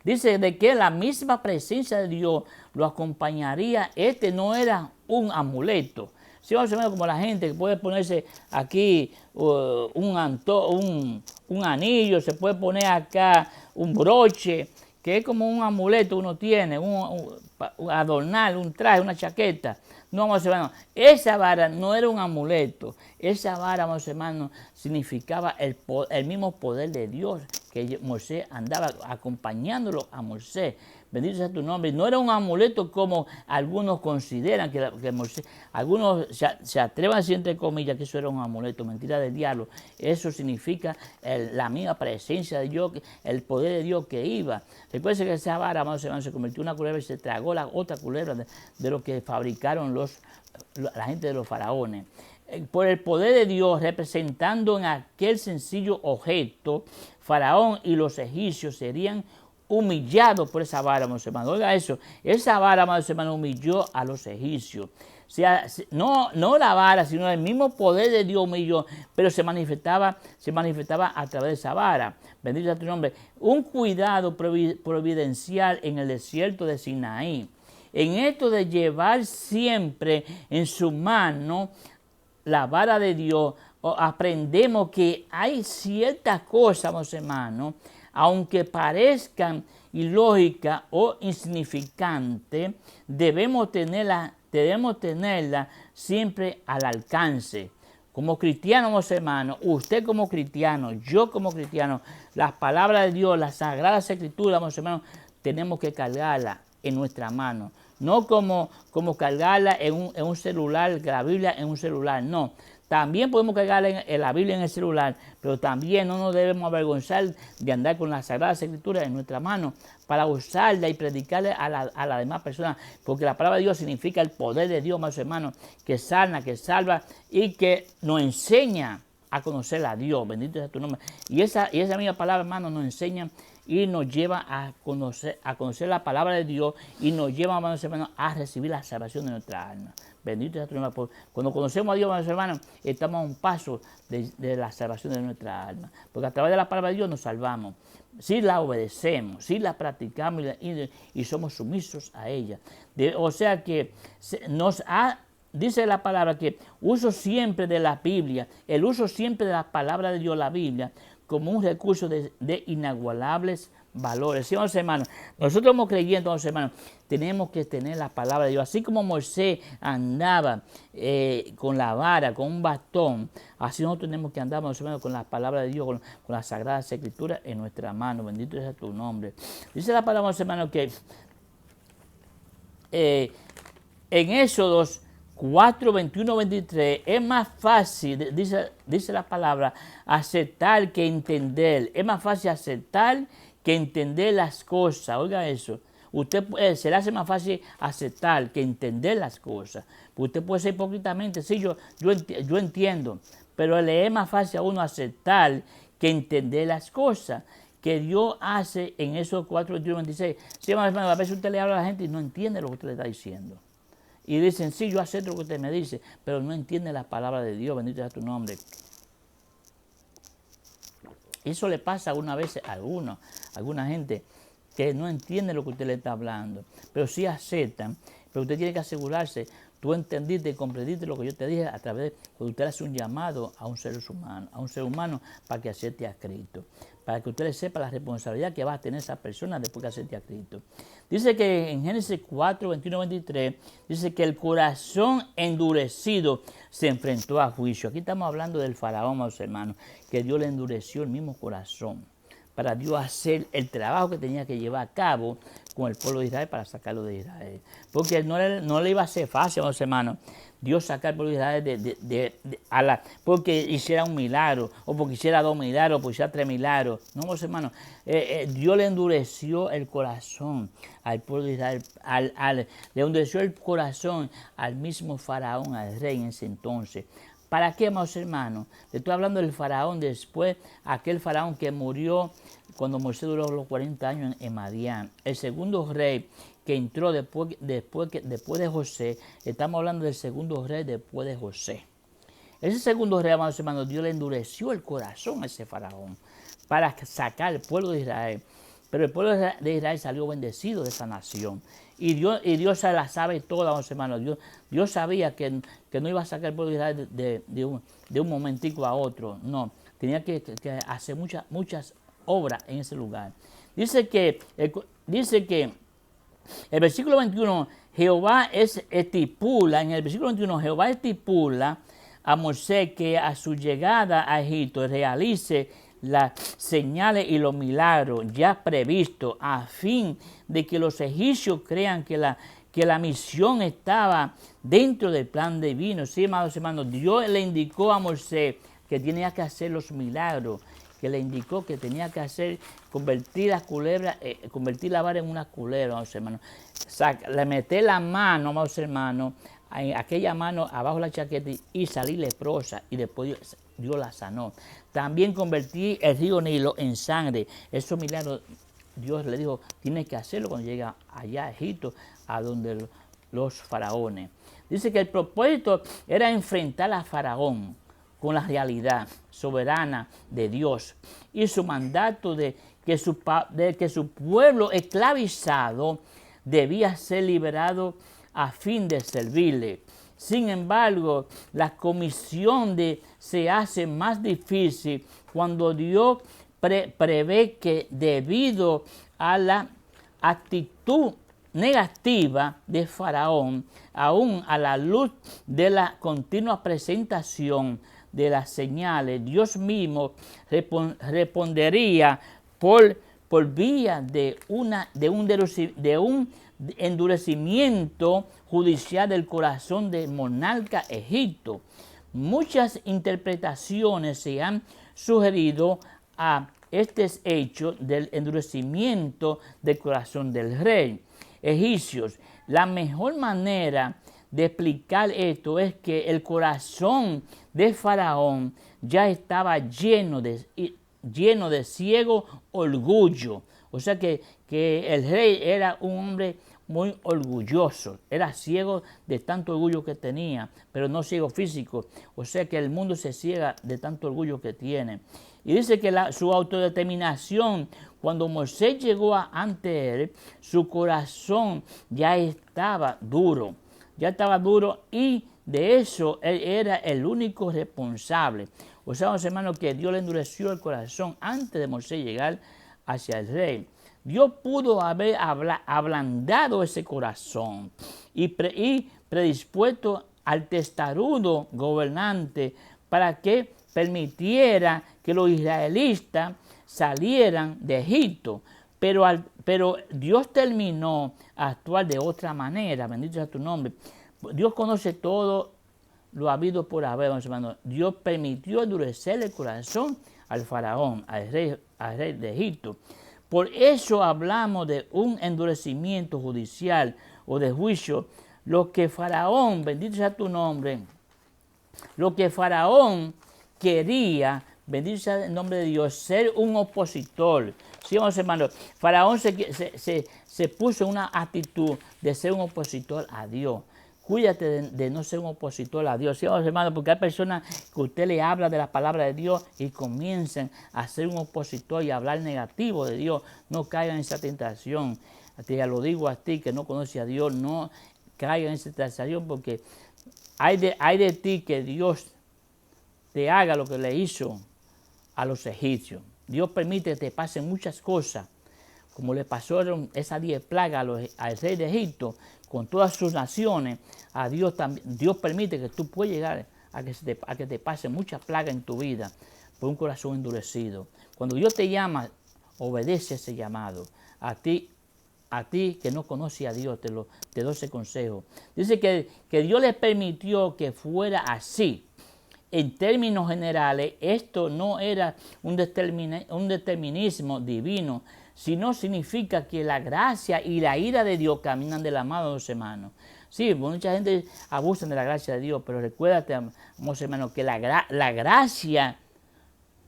Dice de que la misma presencia de Dios lo acompañaría. Este no era un amuleto. Si vamos a ver como la gente que puede ponerse aquí un anillo, se puede poner acá un broche, que es como un amuleto uno tiene, adornar, un traje, una chaqueta. No, amados hermanos, esa vara no era un amuleto. Esa vara, amados hermanos, significaba el mismo poder de Dios, que Moisés andaba acompañándolo a Moisés. Bendito sea tu nombre. No era un amuleto como algunos consideran que Moisés. Algunos se atreven a decir entre comillas que eso era un amuleto, mentira del diablo. Eso significa la misma presencia de Dios, el poder de Dios que iba. Recuerden que esa vara, amados hermanos, se convirtió en una culebra y se tragó la otra culebra de lo que fabricaron la gente de los faraones. Por el poder de Dios, representando en aquel sencillo objeto, Faraón y los egipcios serían humillados por esa vara, amados hermanos. Oiga eso, esa vara, amados hermanos, humilló a los egipcios. O sea, no la vara, sino el mismo poder de Dios humilló, pero se manifestaba a través de esa vara. Bendito sea tu nombre. Un cuidado providencial en el desierto de Sinaí. En esto de llevar siempre en su mano la vara de Dios, aprendemos que hay ciertas cosas, amados hermanos, aunque parezcan ilógicas o insignificantes, debemos tenerla siempre al alcance. Como cristianos, amados hermanos, usted como cristiano, yo como cristiano, las palabras de Dios, las sagradas escrituras, amados hermanos, tenemos que cargarlas en nuestra mano. No como cargarla en un celular, la Biblia en un celular, no. También podemos cargarla en la Biblia en el celular, pero también no nos debemos avergonzar de andar con las Sagradas Escrituras en nuestra mano para usarla y predicarle a las demás personas, porque la palabra de Dios significa el poder de Dios, mis hermanos, que sana, que salva y que nos enseña a conocer a Dios. Bendito sea tu nombre. Y esa misma palabra, hermano, nos enseña y nos lleva a conocer la palabra de Dios y nos lleva, hermanos hermanos, a recibir la salvación de nuestra alma. Bendito sea tu nombre. Cuando conocemos a Dios, hermanos hermanos, estamos a un paso de la salvación de nuestra alma. Porque a través de la palabra de Dios nos salvamos. Si la obedecemos, si la practicamos y somos sumisos a ella. O sea que dice la palabra que uso siempre de la Biblia, el uso siempre de la palabra de Dios, la Biblia, como un recurso de inigualables valores. Sí, hermanos, nosotros como creyentes, hermanos, tenemos que tener la palabra de Dios. Así como Moisés andaba con la vara, con un bastón, así nosotros tenemos que andar, hermanos, con la palabra de Dios, con las sagradas escrituras en nuestra mano. Bendito sea tu nombre. Dice la palabra, hermanos, que en Éxodos 4, 21, 23, es más fácil, dice la palabra, aceptar que entender. Es más fácil aceptar que entender las cosas. Oiga eso. Se le hace más fácil aceptar que entender las cosas. Usted puede ser hipócritamente, sí, yo entiendo, pero le es más fácil a uno aceptar que entender las cosas que Dios hace en esos 4, 21, 26. Sí, hermano, a veces usted le habla a la gente y no entiende lo que usted le está diciendo. y dicen, sí, yo acepto lo que usted me dice, pero no entienden la palabra de Dios, bendito sea tu nombre. Eso le pasa algunas veces a alguna gente que no entiende lo que usted le está hablando, pero sí aceptan. Pero usted tiene que asegurarse, tú entendiste y comprendiste lo que yo te dije a través de cuando usted hace un llamado a un ser humano para que acepte a Cristo, para que usted le sepa la responsabilidad que va a tener esa persona después que acepte a Cristo. Dice que en Génesis 4, 21, 23, dice que el corazón endurecido se enfrentó a juicio. Aquí estamos hablando del faraón, mis hermanos, que Dios le endureció el mismo corazón para Dios hacer el trabajo que tenía que llevar a cabo con el pueblo de Israel para sacarlo de Israel. Porque no le iba a ser fácil, mis hermanos, Dios sacar al pueblo de Israel porque hiciera un milagro, o porque hiciera 2 milagros, o porque hiciera 3 milagros. No, mis hermanos, Dios le endureció el corazón al pueblo de Israel, le endureció el corazón al mismo faraón, al rey en ese entonces. ¿Para qué, mis hermanos? Le estoy hablando del faraón después, aquel faraón que murió cuando Moisés duró los 40 años en Madián. El segundo rey que entró después de José, estamos hablando del segundo rey después de José. Ese segundo rey, mis hermanos, Dios le endureció el corazón a ese faraón para sacar al pueblo de Israel. Pero el pueblo de Israel salió bendecido de esa nación. Y Dios se la sabe toda, mis hermanos. Dios sabía que no iba a sacar el pueblo de Israel de un momentico a otro. No, tenía que hacer muchas obras en ese lugar. Dice que el versículo 21, en el versículo 21, Jehová estipula a Moisés que a su llegada a Egipto realice las señales y los milagros ya previstos a fin de que los egipcios crean que la misión estaba dentro del plan divino. Sí, amados hermanos, Dios le indicó a Moisés que tenía que hacer los milagros, que le indicó que tenía que hacer, convertir la vara en una culebra, amados hermanos. Le meter la mano, amados hermanos, aquella mano abajo de la chaqueta y salir leprosa, y después Dios la sanó. También convertí el río Nilo en sangre. Esos milagros Dios le dijo, tienes que hacerlo cuando llega allá a Egipto, a donde los faraones. Dice que el propósito era enfrentar a Faraón con la realidad soberana de Dios y su mandato de que su pueblo esclavizado debía ser liberado a fin de servirle. Sin embargo, la comisión se hace más difícil cuando Dios prevé que debido a la actitud negativa de Faraón, aún a la luz de la continua presentación de las señales, Dios mismo respondería por vía de un endurecimiento judicial del corazón del monarca Egipto. Muchas interpretaciones se han sugerido a este hecho del endurecimiento del corazón del rey egipcio. La mejor manera de explicar esto es que el corazón de Faraón ya estaba lleno de ciego orgullo. O sea que el rey era un hombre muy orgulloso, era ciego de tanto orgullo que tenía, pero no ciego físico. O sea que el mundo se ciega de tanto orgullo que tiene. Y dice que su autodeterminación, cuando Moisés llegó ante él, su corazón ya estaba duro. Y de eso él era el único responsable. O sea, hermanos, que Dios le endureció el corazón antes de Moisés llegar hacia el rey. Dios pudo haber ablandado ese corazón y predispuesto al testarudo gobernante para que permitiera que los israelitas salieran de Egipto. Pero Dios terminó a actuar de otra manera. Bendito sea tu nombre. Dios conoce todo lo habido por haber, hermanos. Dios permitió endurecer el corazón al faraón, al rey de Egipto. Por eso hablamos de un endurecimiento judicial o de juicio. Lo que Faraón, bendito sea tu nombre, lo que Faraón quería, bendito sea el nombre de Dios, ser un opositor. Sí, vamos, hermanos, Faraón se puso en una actitud de ser un opositor a Dios. Cuídate de no ser un opositor a Dios. ¿Sí, hermano? Porque hay personas que usted le habla de la palabra de Dios y comienzan a ser un opositor y a hablar negativo de Dios. No caigan en esa tentación. Te lo digo a ti que no conoces a Dios, no caigan en esa tentación, porque hay de ti que Dios te haga lo que le hizo a los egipcios. Dios permite que te pasen muchas cosas, como le pasó esas 10 plagas al rey de Egipto, con todas sus naciones. A Dios también, Dios permite que tú puedas llegar a que te pasen muchas plagas en tu vida por un corazón endurecido. Cuando Dios te llama, obedece ese llamado. A ti que no conoces a Dios, te doy ese consejo. Dice que Dios le permitió que fuera así. En términos generales, esto no era un determinismo divino, sino significa que la gracia y la ira de Dios caminan de la mano, hermanos. Sí, mucha gente abusa de la gracia de Dios, pero recuérdate, hermanos, que la gracia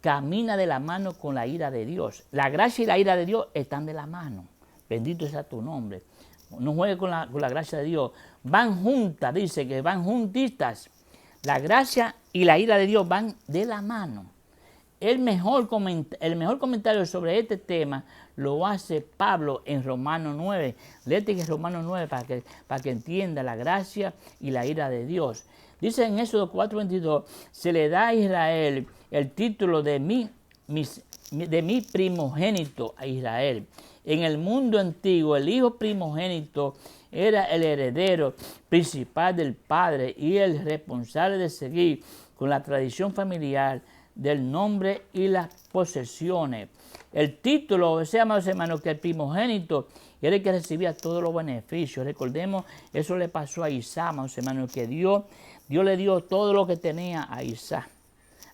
camina de la mano con la ira de Dios. La gracia y la ira de Dios están de la mano. Bendito sea tu nombre. No juegues con la gracia de Dios. Van juntas, dice que van juntitas. La gracia y la ira de Dios van de la mano. El mejor comentario sobre este tema lo hace Pablo en Romanos 9. Léete que Romanos 9 para que entienda la gracia y la ira de Dios. Dice en Éxodo 4:22, se le da a Israel el título de mi primogénito a Israel. En el mundo antiguo, el hijo primogénito era el heredero principal del padre y el responsable de seguir con la tradición familiar del nombre y las posesiones. El título, o sea, amados hermanos, que el primogénito era el que recibía todos los beneficios. Recordemos, eso le pasó a Isaac, amados hermanos, que Dios le dio todo lo que tenía a Isaac.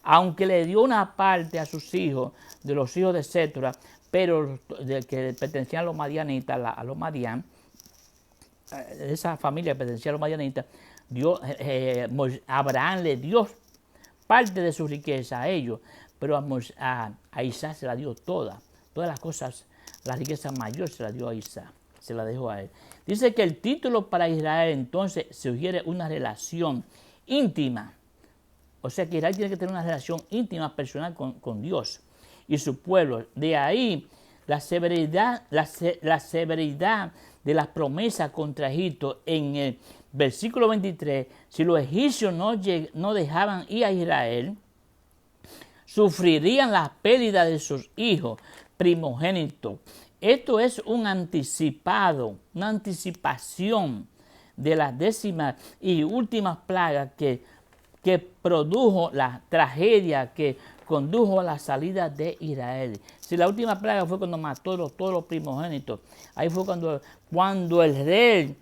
Aunque le dio una parte a sus hijos, de los hijos de Sétura, pero que pertenecían a los madianitas, a los madian, esa familia que pertenecía a los madianitas, Abraham le dio parte de su riqueza a ellos, pero a Isaac se la dio todas las cosas, la riqueza mayor se la dio a Isaac, se la dejó a él. Dice que el título para Israel entonces sugiere una relación íntima, o sea que Israel tiene que tener una relación íntima, personal con Dios y su pueblo. De ahí la severidad de las promesas contra Egipto en el versículo 23, si los egipcios no dejaban ir a Israel, sufrirían la pérdida de sus hijos primogénitos. Esto es una anticipación de las décimas y últimas plagas que produjo la tragedia que condujo a la salida de Israel. Si la última plaga fue cuando mató todos los primogénitos, ahí fue cuando el rey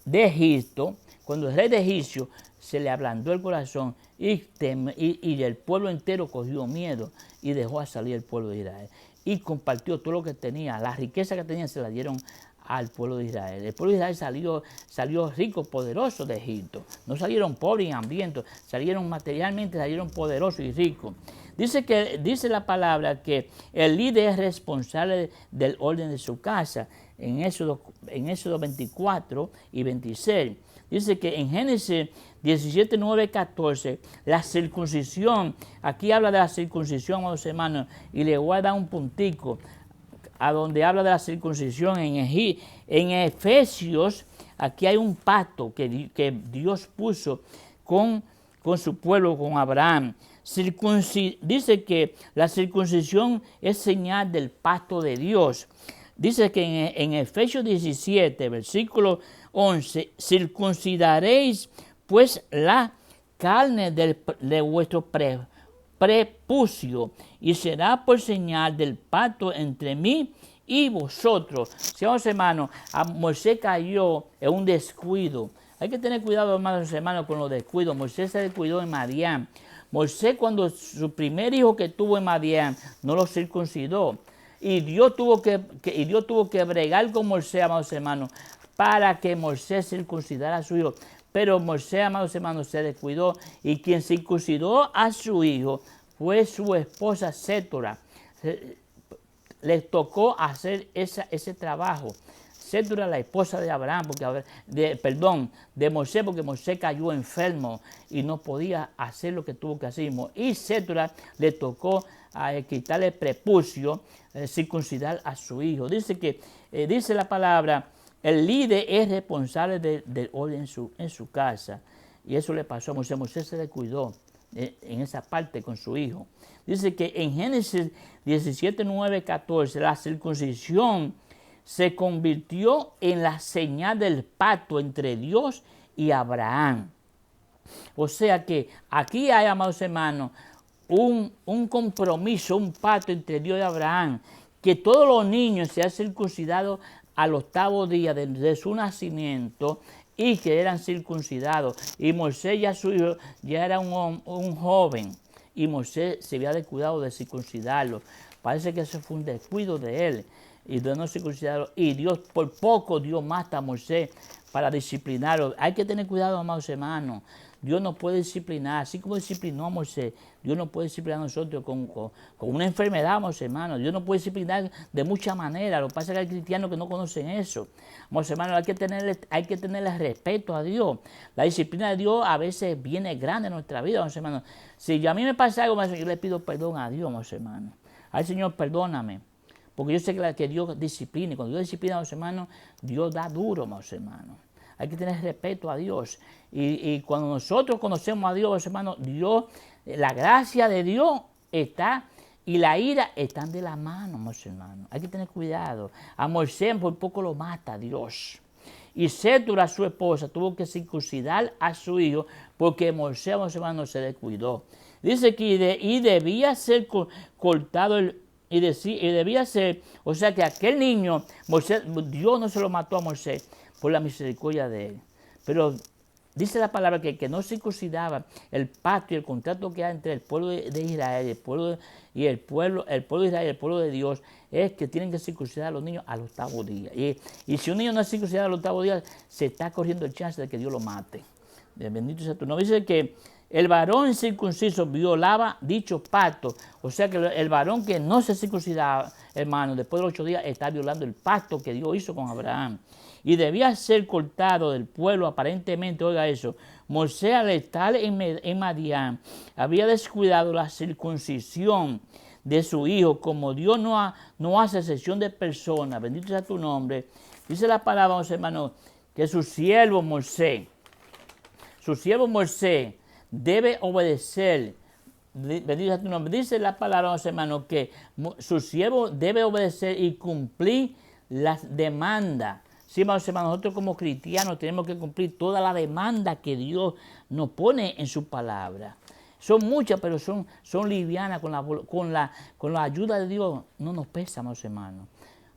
de Egipto, cuando el rey de Egipcio se le ablandó el corazón y el pueblo entero cogió miedo y dejó a salir el pueblo de Israel. Y compartió todo lo que tenía, la riqueza que tenía se la dieron al pueblo de Israel. El pueblo de Israel salió rico, poderoso de Egipto. No salieron pobres y hambrientos, salieron materialmente, salieron poderosos y ricos. Dice la palabra que el líder es responsable del orden de su casa. En Éxodo 24 y 26. Dice que en Génesis 17, 9, 14, la circuncisión, aquí habla de la circuncisión, amados hermanos, y le voy a dar un puntico a donde habla de la circuncisión en Efesios. Aquí hay un pacto que Dios puso con su pueblo, con Abraham. Dice que la circuncisión es señal del pacto de Dios. Dice que en Efesios 17, versículo 11, circuncidaréis pues la carne de vuestro prepucio y será por señal del pacto entre mí y vosotros. Señores hermanos, Moisés cayó en un descuido. Hay que tener cuidado, hermanos, con los descuidos. Moisés se descuidó en Madián. Moisés, cuando su primer hijo que tuvo en Madián, no lo circuncidó. Y Dios tuvo que bregar con Moisés, amados hermanos, para que Moisés circuncidara a su hijo. Pero Moisés, amados hermanos, se descuidó y quien circuncidó a su hijo fue su esposa Sétora. Les tocó hacer ese trabajo. Sétura, la esposa de Abraham, de Moisés, porque Moisés cayó enfermo y no podía hacer lo que tuvo que hacer. Y Sétura le tocó quitarle el prepucio, circuncidar a su hijo. Dice la palabra, el líder es responsable del orden en su casa. Y eso le pasó a Moisés. Moisés se descuidó en esa parte con su hijo. Dice que en Génesis 17, 9, 14, la circuncisión se convirtió en la señal del pacto entre Dios y Abraham. O sea que aquí hay, amados hermanos, un compromiso, un pacto entre Dios y Abraham, que todos los niños sean circuncidados al 8º día de su nacimiento y que eran circuncidados. Y Moisés ya su hijo ya era un joven y Moisés se había descuidado de circuncidarlo. Parece que ese fue un descuido de él y de no circuncidarlo. Y Dios por poco Dios mata a Moisés para disciplinarlo. Hay que tener cuidado, amados hermanos. Dios no puede disciplinar, así como disciplinó a Moisés, Dios no puede disciplinar a nosotros con una enfermedad, amados hermanos. Dios no puede disciplinar de muchas maneras. Lo que pasa es que hay cristianos que no conocen eso. Amados hermanos, hay que tenerle respeto a Dios. La disciplina de Dios a veces viene grande en nuestra vida, amados hermanos. Si a mí me pasa algo, yo le pido perdón a Dios, amados hermanos. Ay, Señor, perdóname. Porque yo sé que Dios disciplina. Y cuando Dios disciplina a los hermanos, Dios da duro, amados hermanos. Hay que tener respeto a Dios. Y cuando nosotros conocemos a Dios, hermanos, la gracia de Dios está y la ira están de la mano, hermanos. Hay que tener cuidado. A Moisés por poco lo mata Dios. Y Sétura, su esposa, tuvo que circuncidar a su hijo porque Moisés, hermanos, se descuidó. Dice que debía ser cortado y debía ser, o sea que aquel niño, Dios no se lo mató a Moisés por la misericordia de él. Pero dice la palabra que no circuncidaba el pacto y el contrato que hay entre el pueblo de Israel el pueblo de Israel y el pueblo de Dios es que tienen que circuncidar a los niños al 8º día. Y si un niño no es circuncidado al 8º día, se está corriendo el chance de que Dios lo mate. Bendito sea tu nombre. Dice que el varón circunciso violaba dicho pacto. O sea que el varón que no se circuncidaba, hermano, después de los 8 días, está violando el pacto que Dios hizo con Abraham. Y debía ser cortado del pueblo, aparentemente, oiga eso. Moisés, al estar en Madián, había descuidado la circuncisión de su hijo. Como Dios no hace excepción de personas, bendito sea tu nombre. Dice la palabra, hermano, que su siervo Moisés debe obedecer. Bendito sea tu nombre. Dice la palabra, hermano, que su siervo debe obedecer y cumplir las demandas. Sí, hermanos, nosotros como cristianos tenemos que cumplir toda la demanda que Dios nos pone en su palabra. Son muchas, pero son livianas con la ayuda de Dios. No nos pesa, hermanos.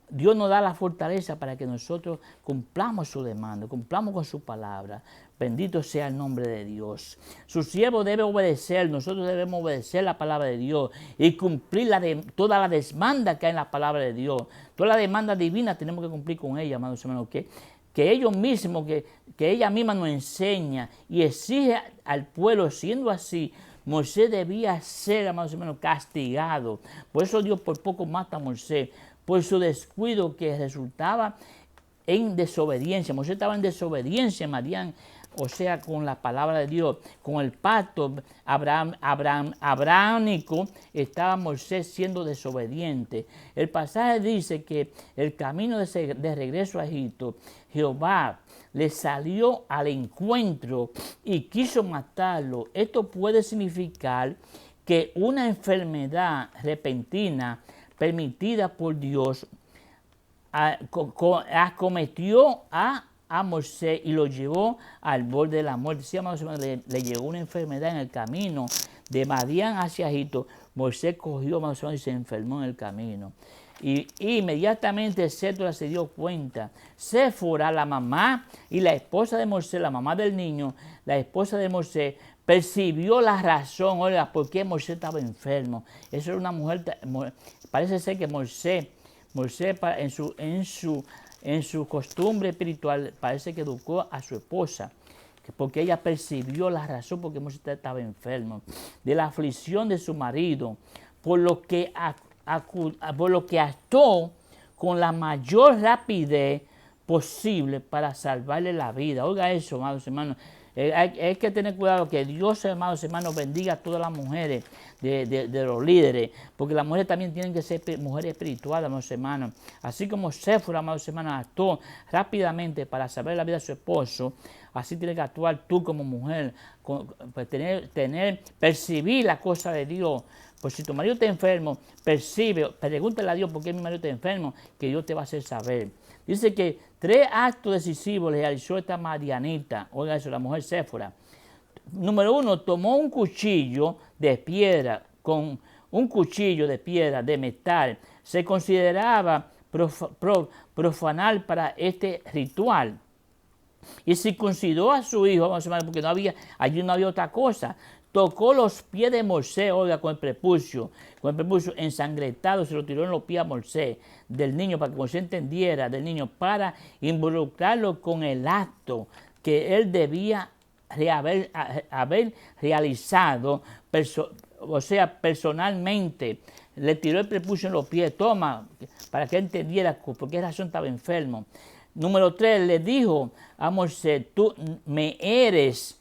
Dios nos da la fortaleza para que nosotros cumplamos su demanda, cumplamos con su palabra. Bendito sea el nombre de Dios. Su siervo debe obedecer, nosotros debemos obedecer la palabra de Dios y cumplir toda la demanda que hay en la palabra de Dios. Toda la demanda divina tenemos que cumplir con ella, amados hermanos, que ellos mismos, que ella misma nos enseña y exige al pueblo. Siendo así, Moisés debía ser, amados hermanos, castigado. Por eso Dios por poco mata a Moisés, por su descuido que resultaba en desobediencia. Moisés estaba en desobediencia, Madián, o sea, con la palabra de Dios, con el pacto abrahámico, estaba Moisés siendo desobediente. El pasaje dice que el camino de regreso a Egipto, Jehová le salió al encuentro y quiso matarlo. Esto puede significar que una enfermedad repentina permitida por Dios acometió a Moisés y lo llevó al borde de la muerte. Sí, amados hermanos, le llegó una enfermedad en el camino de Madián hacia Egipto. Moisés cogió, amados hermanos, y se enfermó en el camino. Y inmediatamente Sétura se dio cuenta. Séfora, la mamá y la esposa de Moisés, la mamá del niño, la esposa de Moisés, percibió la razón, oiga, por qué Moisés estaba enfermo. Eso era una mujer, parece ser que Moisés en su costumbre espiritual, parece que educó a su esposa, porque ella percibió la razón por qué Moisés estaba enfermo, de la aflicción de su marido, por lo que actuó con la mayor rapidez posible para salvarle la vida. Oiga eso, amados hermanos. Hay que tener cuidado que Dios, amados hermanos, bendiga a todas las mujeres de los líderes, porque las mujeres también tienen que ser mujeres espirituales, amados hermanos. Así como Séfora, amados hermanos, actuó rápidamente para salvar la vida de su esposo, así tienes que actuar tú como mujer, pues percibir la cosa de Dios. Pues si tu marido está enfermo, pregúntale a Dios por qué mi marido está enfermo, que Dios te va a hacer saber. Dice que 3 actos decisivos le realizó esta Madianita, oiga eso, la mujer Séfora. Número 1, tomó un cuchillo de piedra, con un cuchillo de piedra de metal. Se consideraba profanar para este ritual. Y circuncidó a su hijo, vamos a llamar, porque allí no había otra cosa. Tocó los pies de Moisés, oiga, con el prepucio ensangrentado, se lo tiró en los pies a Moisés, del niño, para que Moisés entendiera del niño, para involucrarlo con el acto que él debía haber realizado, personalmente. Le tiró el prepucio en los pies, toma, para que él entendiera por qué razón estaba enfermo. Número 3, le dijo a Moisés, tú me eres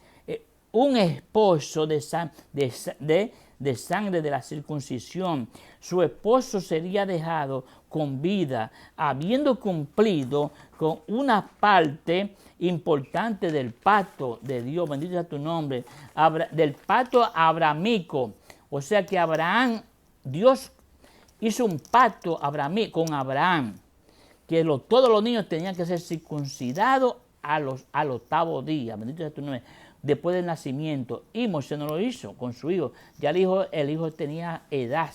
un esposo de sangre de la circuncisión. Su esposo sería dejado con vida, habiendo cumplido con una parte importante del pacto de Dios, bendito sea tu nombre, del pacto abrahamico. O sea que Dios hizo un pacto con Abraham, que todos los niños tenían que ser circuncidados al 8º día, bendito sea tu nombre, después del nacimiento. Y Moisés no lo hizo con su hijo. Ya el hijo tenía edad,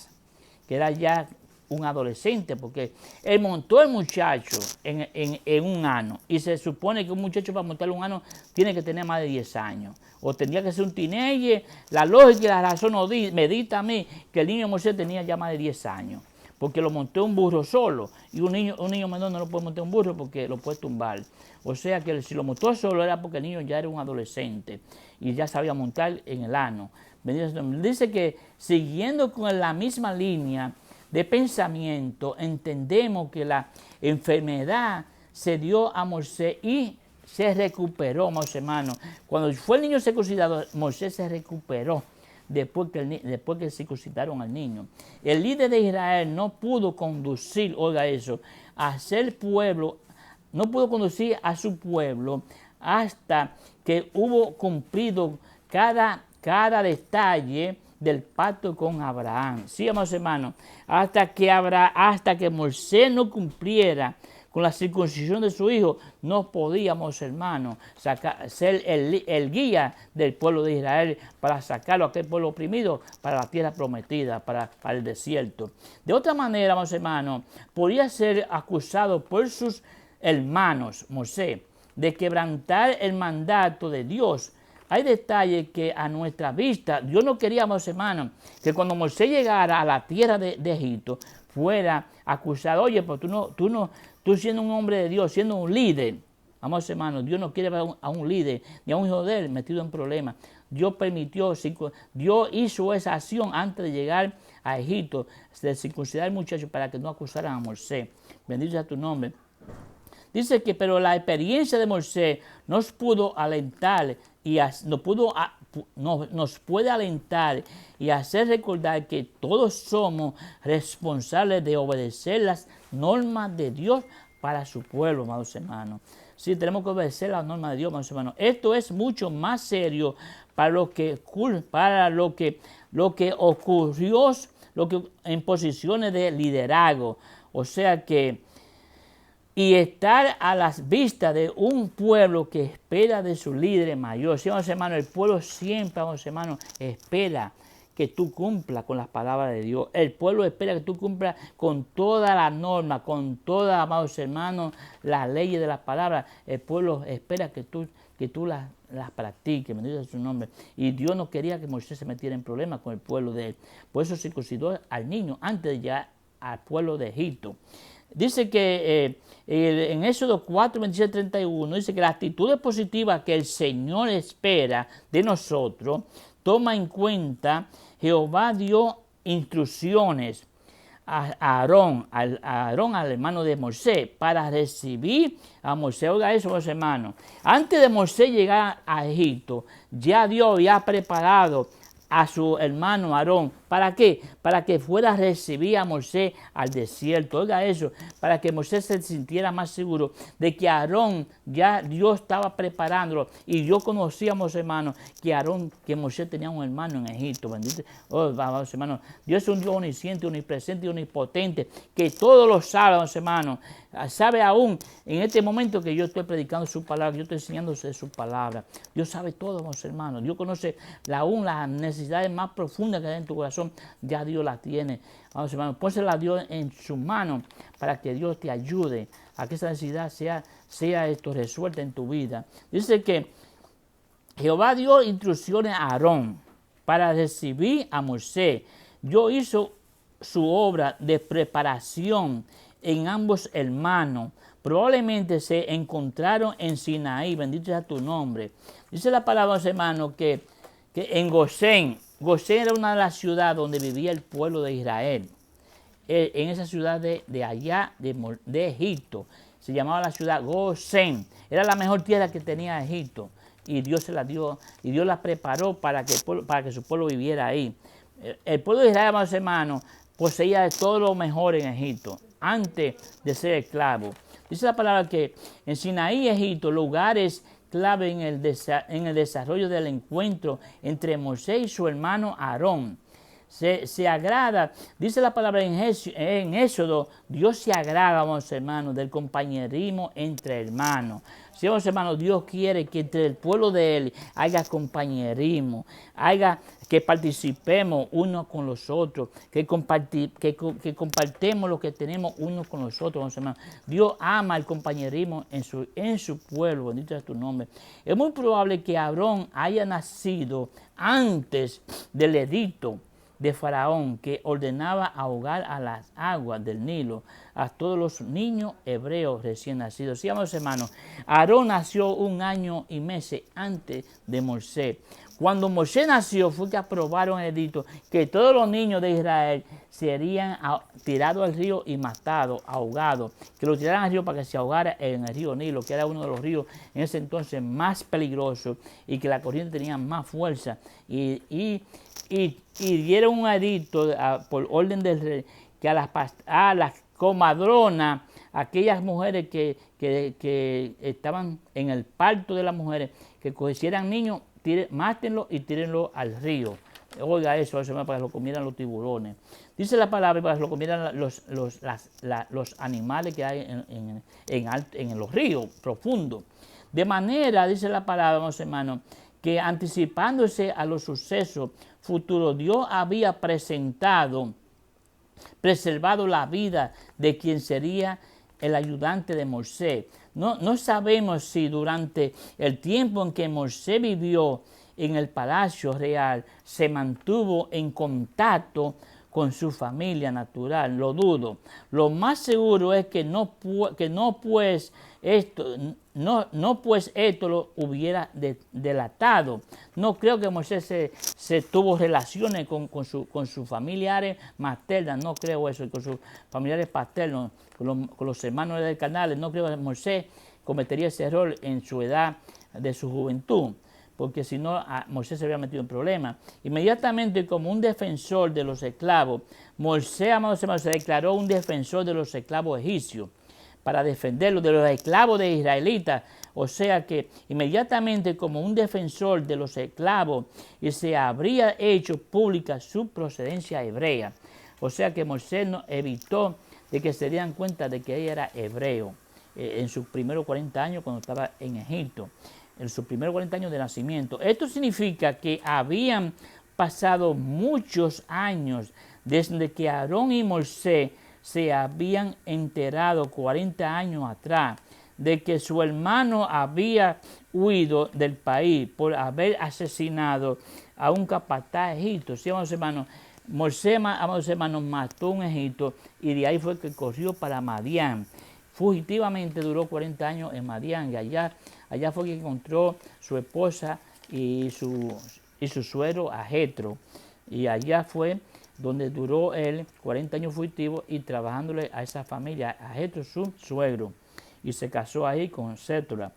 que era ya un adolescente, porque él montó el muchacho en un ano. Y se supone que un muchacho para montar un ano tiene que tener más de 10 años. O tendría que ser un teenager. La lógica y la razón me dicta a mí que el niño Moisés tenía ya más de 10 años. Porque lo montó un burro solo. Y un niño menor no lo puede montar un burro porque lo puede tumbar. O sea que si lo montó solo era porque el niño ya era un adolescente y ya sabía montar en el ano. Dice que siguiendo con la misma línea de pensamiento, entendemos que la enfermedad se dio a Moisés y se recuperó, mis hermanos. Cuando fue el niño circuncidado, Moisés se recuperó después que circuncidaron al niño. El líder de Israel no pudo conducir, oiga eso, no pudo conducir a su pueblo hasta que hubo cumplido cada detalle del pacto con Abraham. Sí, amados hermanos, hasta que Moisés no cumpliera con la circuncisión de su hijo, no podíamos, hermanos, ser el guía del pueblo de Israel para sacarlo a aquel pueblo oprimido para la tierra prometida, para el desierto. De otra manera, amados hermanos, podía ser acusado por sus hermanos, Moisés, de quebrantar el mandato de Dios. Hay detalles que a nuestra vista, Dios no quería, hermanos, que cuando Moisés llegara a la tierra de Egipto, fuera acusado. Oye, pues tú siendo un hombre de Dios, siendo un líder, amados hermanos, Dios no quiere ver a un líder, ni a un hijo de él metido en problemas. Dios hizo esa acción antes de llegar a Egipto, de circuncidar al muchacho para que no acusaran a Moisés. Bendito sea tu nombre. Dice que, pero la experiencia de Moisés nos pudo alentar nos puede alentar y hacer recordar que todos somos responsables de obedecer las normas de Dios para su pueblo, amados hermanos. Sí, tenemos que obedecer las normas de Dios, amados hermanos. Esto es mucho más serio para lo que ocurrió en posiciones de liderazgo. O sea que y estar a las vistas de un pueblo que espera de su líder mayor. Sí, vamos, hermano, el pueblo siempre, vamos, hermano, espera que tú cumplas con las palabras de Dios. El pueblo espera que tú cumplas con todas las normas, con todas, amados hermanos, las leyes de las palabras. El pueblo espera que tú las practiques, bendito sea su nombre. Y Dios no quería que Moisés se metiera en problemas con el pueblo de él. Por eso circuncidó al niño antes de llegar al pueblo de Egipto. Dice que en Éxodo 4, 26, 31, dice que la actitud positiva que el Señor espera de nosotros toma en cuenta, Jehová dio instrucciones a Aarón, al hermano de Moisés, para recibir a Moisés. Oiga eso, mis hermanos. Antes de Moisés llegar a Egipto, ya Dios había preparado a su hermano Aarón. ¿Para qué? Para que fuera a recibir a Moisés al desierto. Oiga eso, para que Moisés se sintiera más seguro de que Aarón ya Dios estaba preparándolo. Y yo conocíamos, hermanos, que Moisés tenía un hermano en Egipto. Bendito. Oh, vamos, hermanos. Dios es un Dios omnisciente, omnipresente y omnipotente, que todos lo sabe, hermanos. Sabe aún en este momento que yo estoy predicando su palabra, que yo estoy enseñándose su palabra. Dios sabe todo, mis hermanos. Dios conoce aún las necesidades más profundas que hay en tu corazón. Ya Dios las tiene. Vamos, hermanos, pónsela a Dios en su mano para que Dios te ayude a que esa necesidad sea resuelta en tu vida. Dice que Jehová dio instrucciones a Aarón para recibir a Moisés. Dios hizo su obra de preparación en ambos hermanos. Probablemente se encontraron en Sinaí, bendito sea tu nombre. Dice la palabra, hermanos, que en Gosén era una de las ciudades donde vivía el pueblo de Israel. En esa ciudad de allá, de Egipto, se llamaba la ciudad Gosén. Era la mejor tierra que tenía Egipto. Y Dios se la dio, y Dios la preparó para que su pueblo viviera ahí. El pueblo de Israel, hermanos, poseía todo lo mejor en Egipto, antes de ser esclavo. Dice la palabra que en Sinaí, Egipto, lugares clave en el desarrollo del encuentro entre Moisés y su hermano Aarón. Se agrada, dice la palabra en Éxodo, Dios se agrada, vamos hermanos, del compañerismo entre hermanos. Sí, vamos hermanos, Dios quiere que entre el pueblo de Él haya compañerismo, que participemos unos con los otros, que compartemos lo que tenemos unos con los otros, vamos hermanos. Dios ama el compañerismo en su pueblo, bendito sea tu nombre. Es muy probable que Aarón haya nacido antes del edicto de Faraón, que ordenaba ahogar a las aguas del Nilo a todos los niños hebreos recién nacidos. Sí, vamos hermanos, Aarón nació 1 año y meses antes de Moisés. Cuando Moisés nació fue que aprobaron el edicto que todos los niños de Israel serían tirados al río y matados, ahogados, que los tiraran al río para que se ahogara en el río Nilo, que era uno de los ríos en ese entonces más peligrosos y que la corriente tenía más fuerza. Y dieron un edicto por orden del rey que a las comadronas, aquellas mujeres que estaban en el parto de las mujeres, que cogieran niños, mátenlo y tírenlo al río. Oiga eso, para que lo comieran los tiburones. Dice la palabra para que lo comieran los animales que hay en los ríos profundos. De manera, dice la palabra, hermanos, que anticipándose a los sucesos futuros, Dios había preservado la vida de quien sería el ayudante de Moisés. No sabemos si durante el tiempo en que Moisés vivió en el palacio real se mantuvo en contacto con su familia natural, lo dudo. Lo más seguro es que pues esto lo hubiera delatado. No creo que Moisés se tuvo relaciones con sus familiares maternas, no creo eso, con sus familiares paternos, con los hermanos del canal. No creo que Moisés cometería ese error en su edad de su juventud, porque si no, Moisés se había metido en problemas. Inmediatamente, como un defensor de los esclavos, Moisés, amados hermanos, se declaró un defensor de los esclavos egipcios, para defenderlos de los esclavos de israelitas. O sea que inmediatamente, como un defensor de los esclavos, y se habría hecho pública su procedencia hebrea. O sea que Moisés evitó de que se dieran cuenta de que él era hebreo en sus primeros 40 años cuando estaba en Egipto. En sus primeros 40 años de nacimiento. Esto significa que habían pasado muchos años desde que Aarón y Moisés se habían enterado 40 años atrás de que su hermano había huido del país por haber asesinado a un capataz egipcio. Sí, amados hermanos, Moisés, amados hermanos, mató a un egipcio y de ahí fue que corrió para Madián. Fugitivamente duró 40 años en Madián y allá fue que encontró su esposa y su suegro a Jetro. Y allá fue donde duró él 40 años fugitivo y trabajándole a esa familia, a Jetro su suegro, y se casó ahí con Sétora.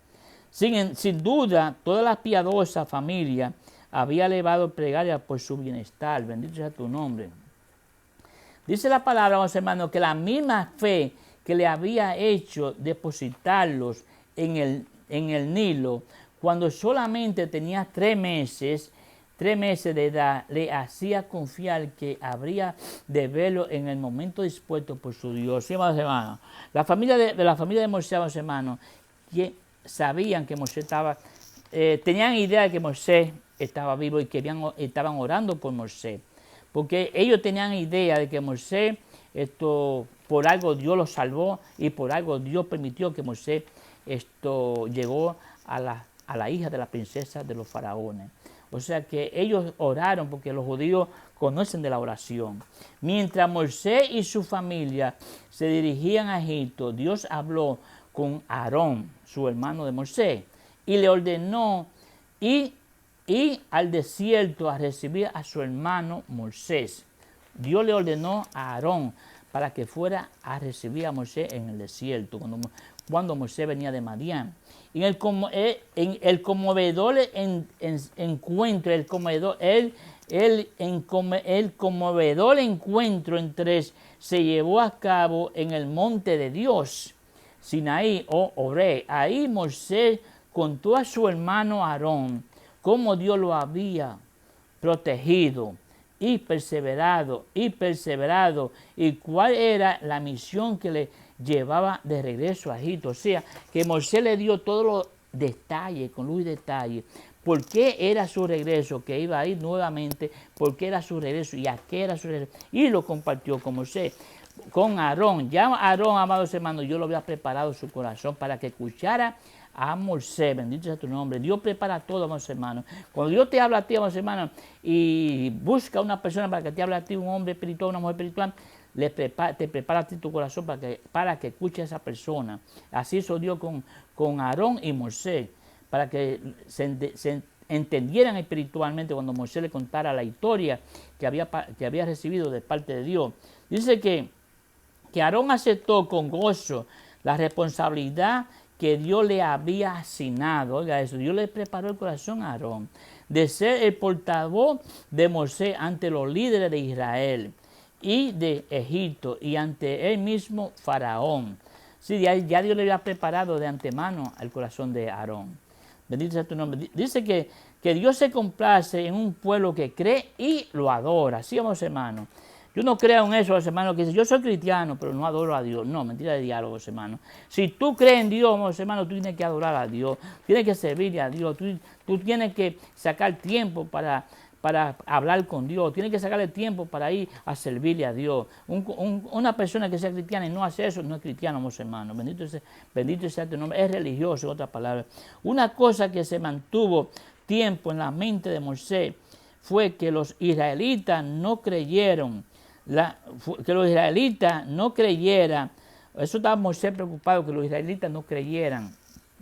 Sin duda, toda la piadosa familia había elevado plegaria por su bienestar. Bendito sea tu nombre. Dice la palabra, vamos hermanos, que la misma fe que le había hecho depositarlos en el Nilo, cuando solamente tenía 3 meses de edad, le hacía confiar que habría de verlo en el momento dispuesto por su Dios. Sí, hermanos, la familia de Moisés, hermanos, que sabían que Moisés estaba, tenían idea de que Moisés estaba vivo y que estaban orando por Moisés. Porque ellos tenían idea de que Moisés, por algo Dios lo salvó y por algo Dios permitió que Moisés llegó a la hija de la princesa de los faraones. O sea que ellos oraron porque los judíos conocen de la oración. Mientras Moisés y su familia se dirigían a Egipto, Dios habló con Aarón, su hermano de Moisés, y le ordenó ir al desierto a recibir a su hermano Moisés. Dios le ordenó a Aarón para que fuera a recibir a Moisés en el desierto, cuando Moisés venía de Madián. Y el conmovedor encuentro entre se llevó a cabo en el monte de Dios, Sinaí o Horeb. Ahí Moisés contó a su hermano Aarón cómo Dios lo había protegido y perseverado, y cuál era la misión que le llevaba de regreso a Egipto. O sea, que Moisés le dio todos los detalles, con luz y detalle, por qué era su regreso, que iba a ir nuevamente, por qué era su regreso y a qué era su regreso. Y lo compartió con Moisés, con Aarón. Ya Aarón, amados hermanos, yo lo había preparado su corazón para que escuchara a Moisés. Bendito sea tu nombre. Dios prepara todo, amados hermanos. Cuando Dios te habla a ti, amados hermanos, y busca una persona para que te hable a ti, un hombre espiritual, una mujer espiritual, te prepara a ti tu corazón para que escuche a esa persona. Así hizo Dios con Aarón y Moisés, para que se entendieran espiritualmente cuando Moisés le contara la historia que había recibido de parte de Dios. Dice que Aarón aceptó con gozo la responsabilidad que Dios le había asignado. Oiga eso, Dios le preparó el corazón a Aarón de ser el portavoz de Moisés ante los líderes de Israel y de Egipto y ante él mismo Faraón. Sí, ya Dios le había preparado de antemano el corazón de Aarón. Bendito sea tu nombre. Dice que Dios se complace en un pueblo que cree y lo adora. Sí, vamos hermanos. Yo no creo en eso, hermanos, que dicen, yo soy cristiano, pero no adoro a Dios. No, mentira de diálogos, hermanos. Si tú crees en Dios, hermanos, tú tienes que adorar a Dios, tienes que servirle a Dios, tú tienes que sacar tiempo para hablar con Dios, tienes que sacarle tiempo para ir a servirle a Dios. Una persona que sea cristiana y no hace eso, no es cristiano, hermanos. Bendito sea tu nombre, es religioso, en otras palabras. Una cosa que se mantuvo tiempo en la mente de Moisés fue que los israelitas no creyeron. Eso estaba Moisés preocupado, que los israelitas no creyeran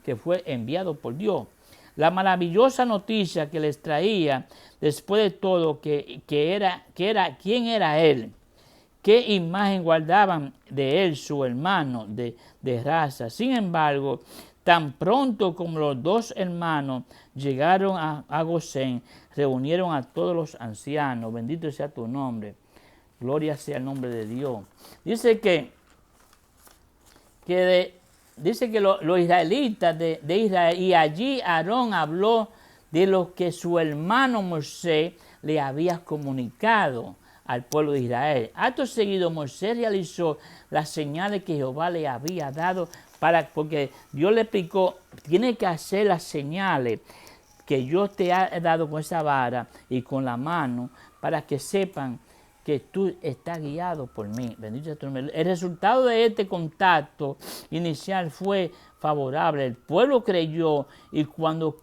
que fue enviado por Dios. La maravillosa noticia que les traía después de todo, quién era él, qué imagen guardaban de él su hermano de raza. Sin embargo, tan pronto como los 2 hermanos llegaron a Gosén, reunieron a todos los ancianos. Bendito sea tu nombre. Gloria sea el nombre de Dios. Dice que los israelitas de Israel, y allí Aarón habló de lo que su hermano Moisés le había comunicado al pueblo de Israel. Acto seguido, Moisés realizó las señales que Jehová le había dado, porque Dios le explicó, tiene que hacer las señales que yo te he dado con esa vara y con la mano, para que sepan que tú estás guiado por mí. Bendito sea tu nombre. El resultado de este contacto inicial fue favorable. El pueblo creyó y cuando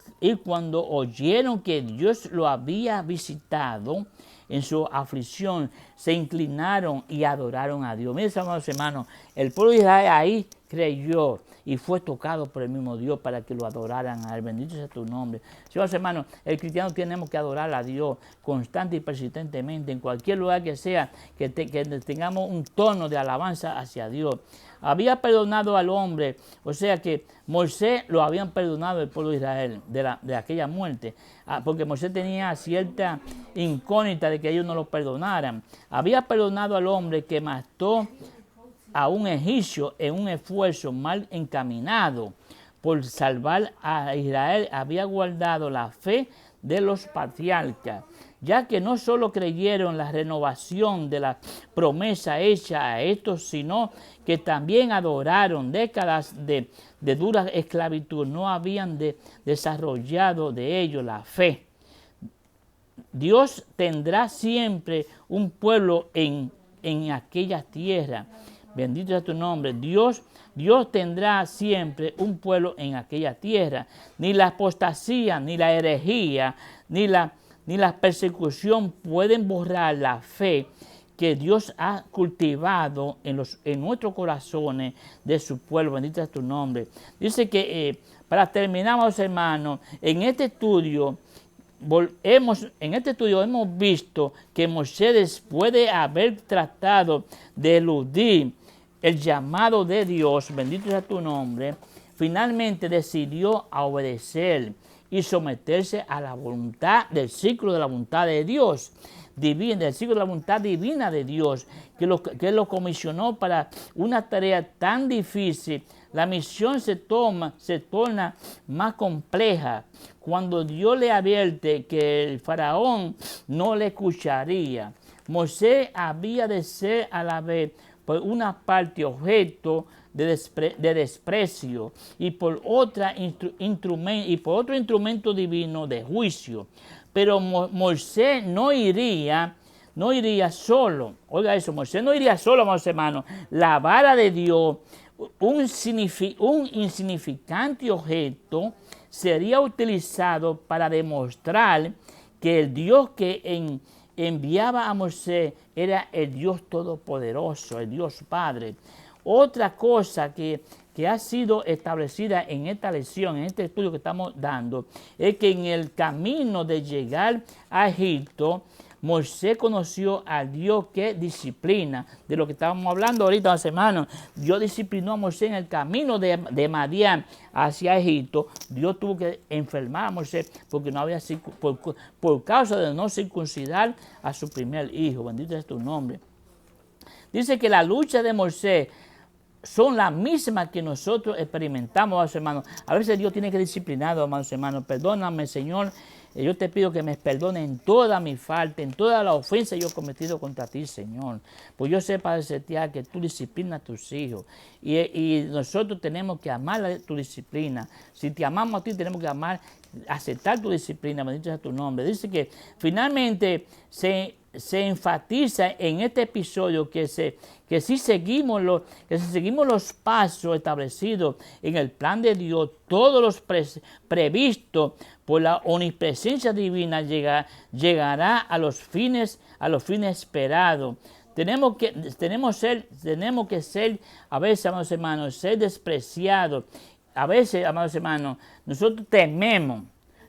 oyeron que Dios lo había visitado en su aflicción, se inclinaron y adoraron a Dios. Miren, amados hermanos, el pueblo de Israel ahí creyó y fue tocado por el mismo Dios para que lo adoraran a Él. Bendito sea tu nombre. Señores hermanos, el cristiano tenemos que adorar a Dios constante y persistentemente, en cualquier lugar que sea, que tengamos un tono de alabanza hacia Dios. Había perdonado al hombre, o sea que Moisés lo habían perdonado el pueblo de Israel de aquella muerte, porque Moisés tenía cierta incógnita de que ellos no lo perdonaran. Había perdonado al hombre que mató a un egipcio en un esfuerzo mal encaminado por salvar a Israel. Había guardado la fe de los patriarcas, ya que no solo creyeron la renovación de la promesa hecha a estos, sino que también adoraron décadas de dura esclavitud. No habían desarrollado de ellos la fe. Dios tendrá siempre un pueblo en aquella tierra. Bendito sea tu nombre. Dios tendrá siempre un pueblo en aquella tierra. Ni la apostasía, ni la herejía, ni la persecución pueden borrar la fe que Dios ha cultivado en nuestros corazones de su pueblo. Bendito sea tu nombre. Dice que, para terminar, mis hermanos, en este estudio hemos visto que Moisés, después de haber tratado de eludir el llamado de Dios, bendito sea tu nombre, finalmente decidió obedecer y someterse a la voluntad del ciclo de la voluntad de Dios divina, del ciclo de la voluntad divina de Dios, que lo comisionó para una tarea tan difícil. La misión se torna más compleja cuando Dios le advierte que el faraón no le escucharía. Moisés había de ser a la vez, por una parte, objeto de desprecio y por otro instrumento divino de juicio. Pero Moisés no iría solo. Oiga eso, Moisés no iría solo, amados hermanos. La vara de Dios, un insignificante objeto, sería utilizado para demostrar que el Dios que enviaba a Moisés era el Dios Todopoderoso, el Dios Padre. Otra cosa que ha sido establecida en esta lección, en este estudio que estamos dando, es que en el camino de llegar a Egipto, Moisés conoció al Dios que disciplina, de lo que estábamos hablando ahorita, hermanos. Dios disciplinó a Moisés en el camino de Madián hacia Egipto. Dios tuvo que enfermar a Moisés porque no había por causa de no circuncidar a su primer hijo. Bendito es tu nombre. Dice que la lucha de Moisés son las mismas que nosotros experimentamos, amados hermanos. A veces Dios tiene que disciplinar, amados hermanos. Perdóname, Señor. Yo te pido que me perdone en toda mi falta, en toda la ofensa que yo he cometido contra ti, Señor. Pues yo sé, Padre Celestial, que tú disciplinas a tus hijos. Y nosotros tenemos que amar tu disciplina. Si te amamos a ti, tenemos que aceptar tu disciplina. Bendito sea tu nombre. Dice que finalmente se enfatiza en este episodio que si seguimos los pasos establecidos en el plan de Dios, todos los previstos por la omnipresencia divina llegará a los fines esperados. Tenemos que ser, a veces, amados hermanos, ser despreciados. A veces, amados hermanos, nosotros tememos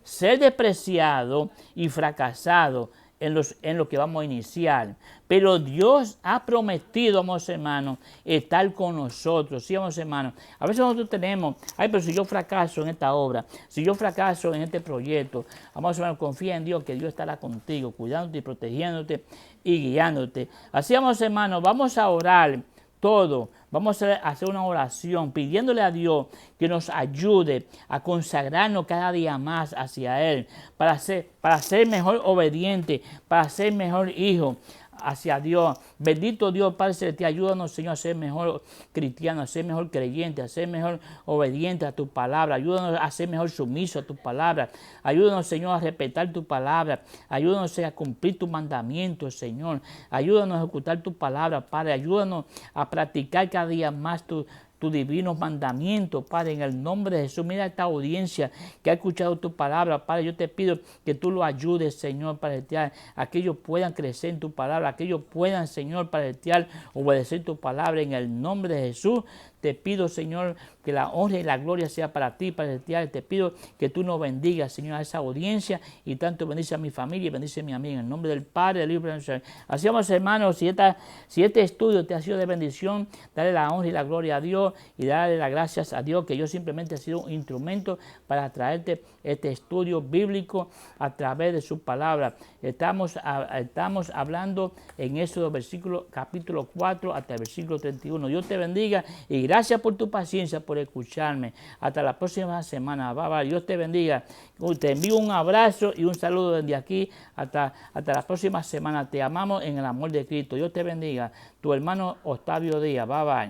ser despreciados y fracasados en lo que vamos a iniciar. Pero Dios ha prometido, amados hermanos, estar con nosotros. Sí, amados hermanos. A veces nosotros tenemos, pero si yo fracaso en esta obra, si yo fracaso en este proyecto, amados hermanos, confía en Dios que Dios estará contigo, cuidándote y protegiéndote y guiándote. Así, amados hermanos, vamos a orar todo. Vamos a hacer una oración pidiéndole a Dios que nos ayude a consagrarnos cada día más hacia Él, para ser mejor obediente, para ser mejor hijo hacia Dios. Bendito Dios, Padre Celestial, ayúdanos, Señor, a ser mejor cristiano, a ser mejor creyente, a ser mejor obediente a tu palabra. Ayúdanos a ser mejor sumiso a tu palabra. Ayúdanos, Señor, a respetar tu palabra. Ayúdanos a cumplir tus mandamientos, Señor. Ayúdanos a ejecutar tu palabra, Padre. Ayúdanos a practicar cada día más tus divinos mandamientos, Padre, en el nombre de Jesús. Mira esta audiencia que ha escuchado tu palabra, Padre. Yo te pido que tú lo ayudes, Señor, Padre celestial, a que ellos puedan crecer en tu palabra, a que ellos puedan, Señor, Padre celestial, obedecer tu palabra en el nombre de Jesús. Te pido, Señor, que la honra y la gloria sea para ti, Padre celestial. Te pido que tú nos bendigas, Señor, a esa audiencia y tanto bendice a mi familia y bendice a mi amiga. En el nombre del Padre, del Hijo y del Espíritu Santo. Así vamos, hermanos, si este estudio te ha sido de bendición, dale la honra y la gloria a Dios y dale las gracias a Dios, que yo simplemente he sido un instrumento para traerte este estudio bíblico a través de su palabra. Estamos hablando en Éxodo capítulo 4 hasta el versículo 31. Dios te bendiga y gracias por tu paciencia, por escucharme. Hasta la próxima semana. Bye, bye. Dios te bendiga. Te envío un abrazo y un saludo desde aquí. Hasta la próxima semana. Te amamos en el amor de Cristo. Dios te bendiga. Tu hermano Octavio Díaz. Bye, bye.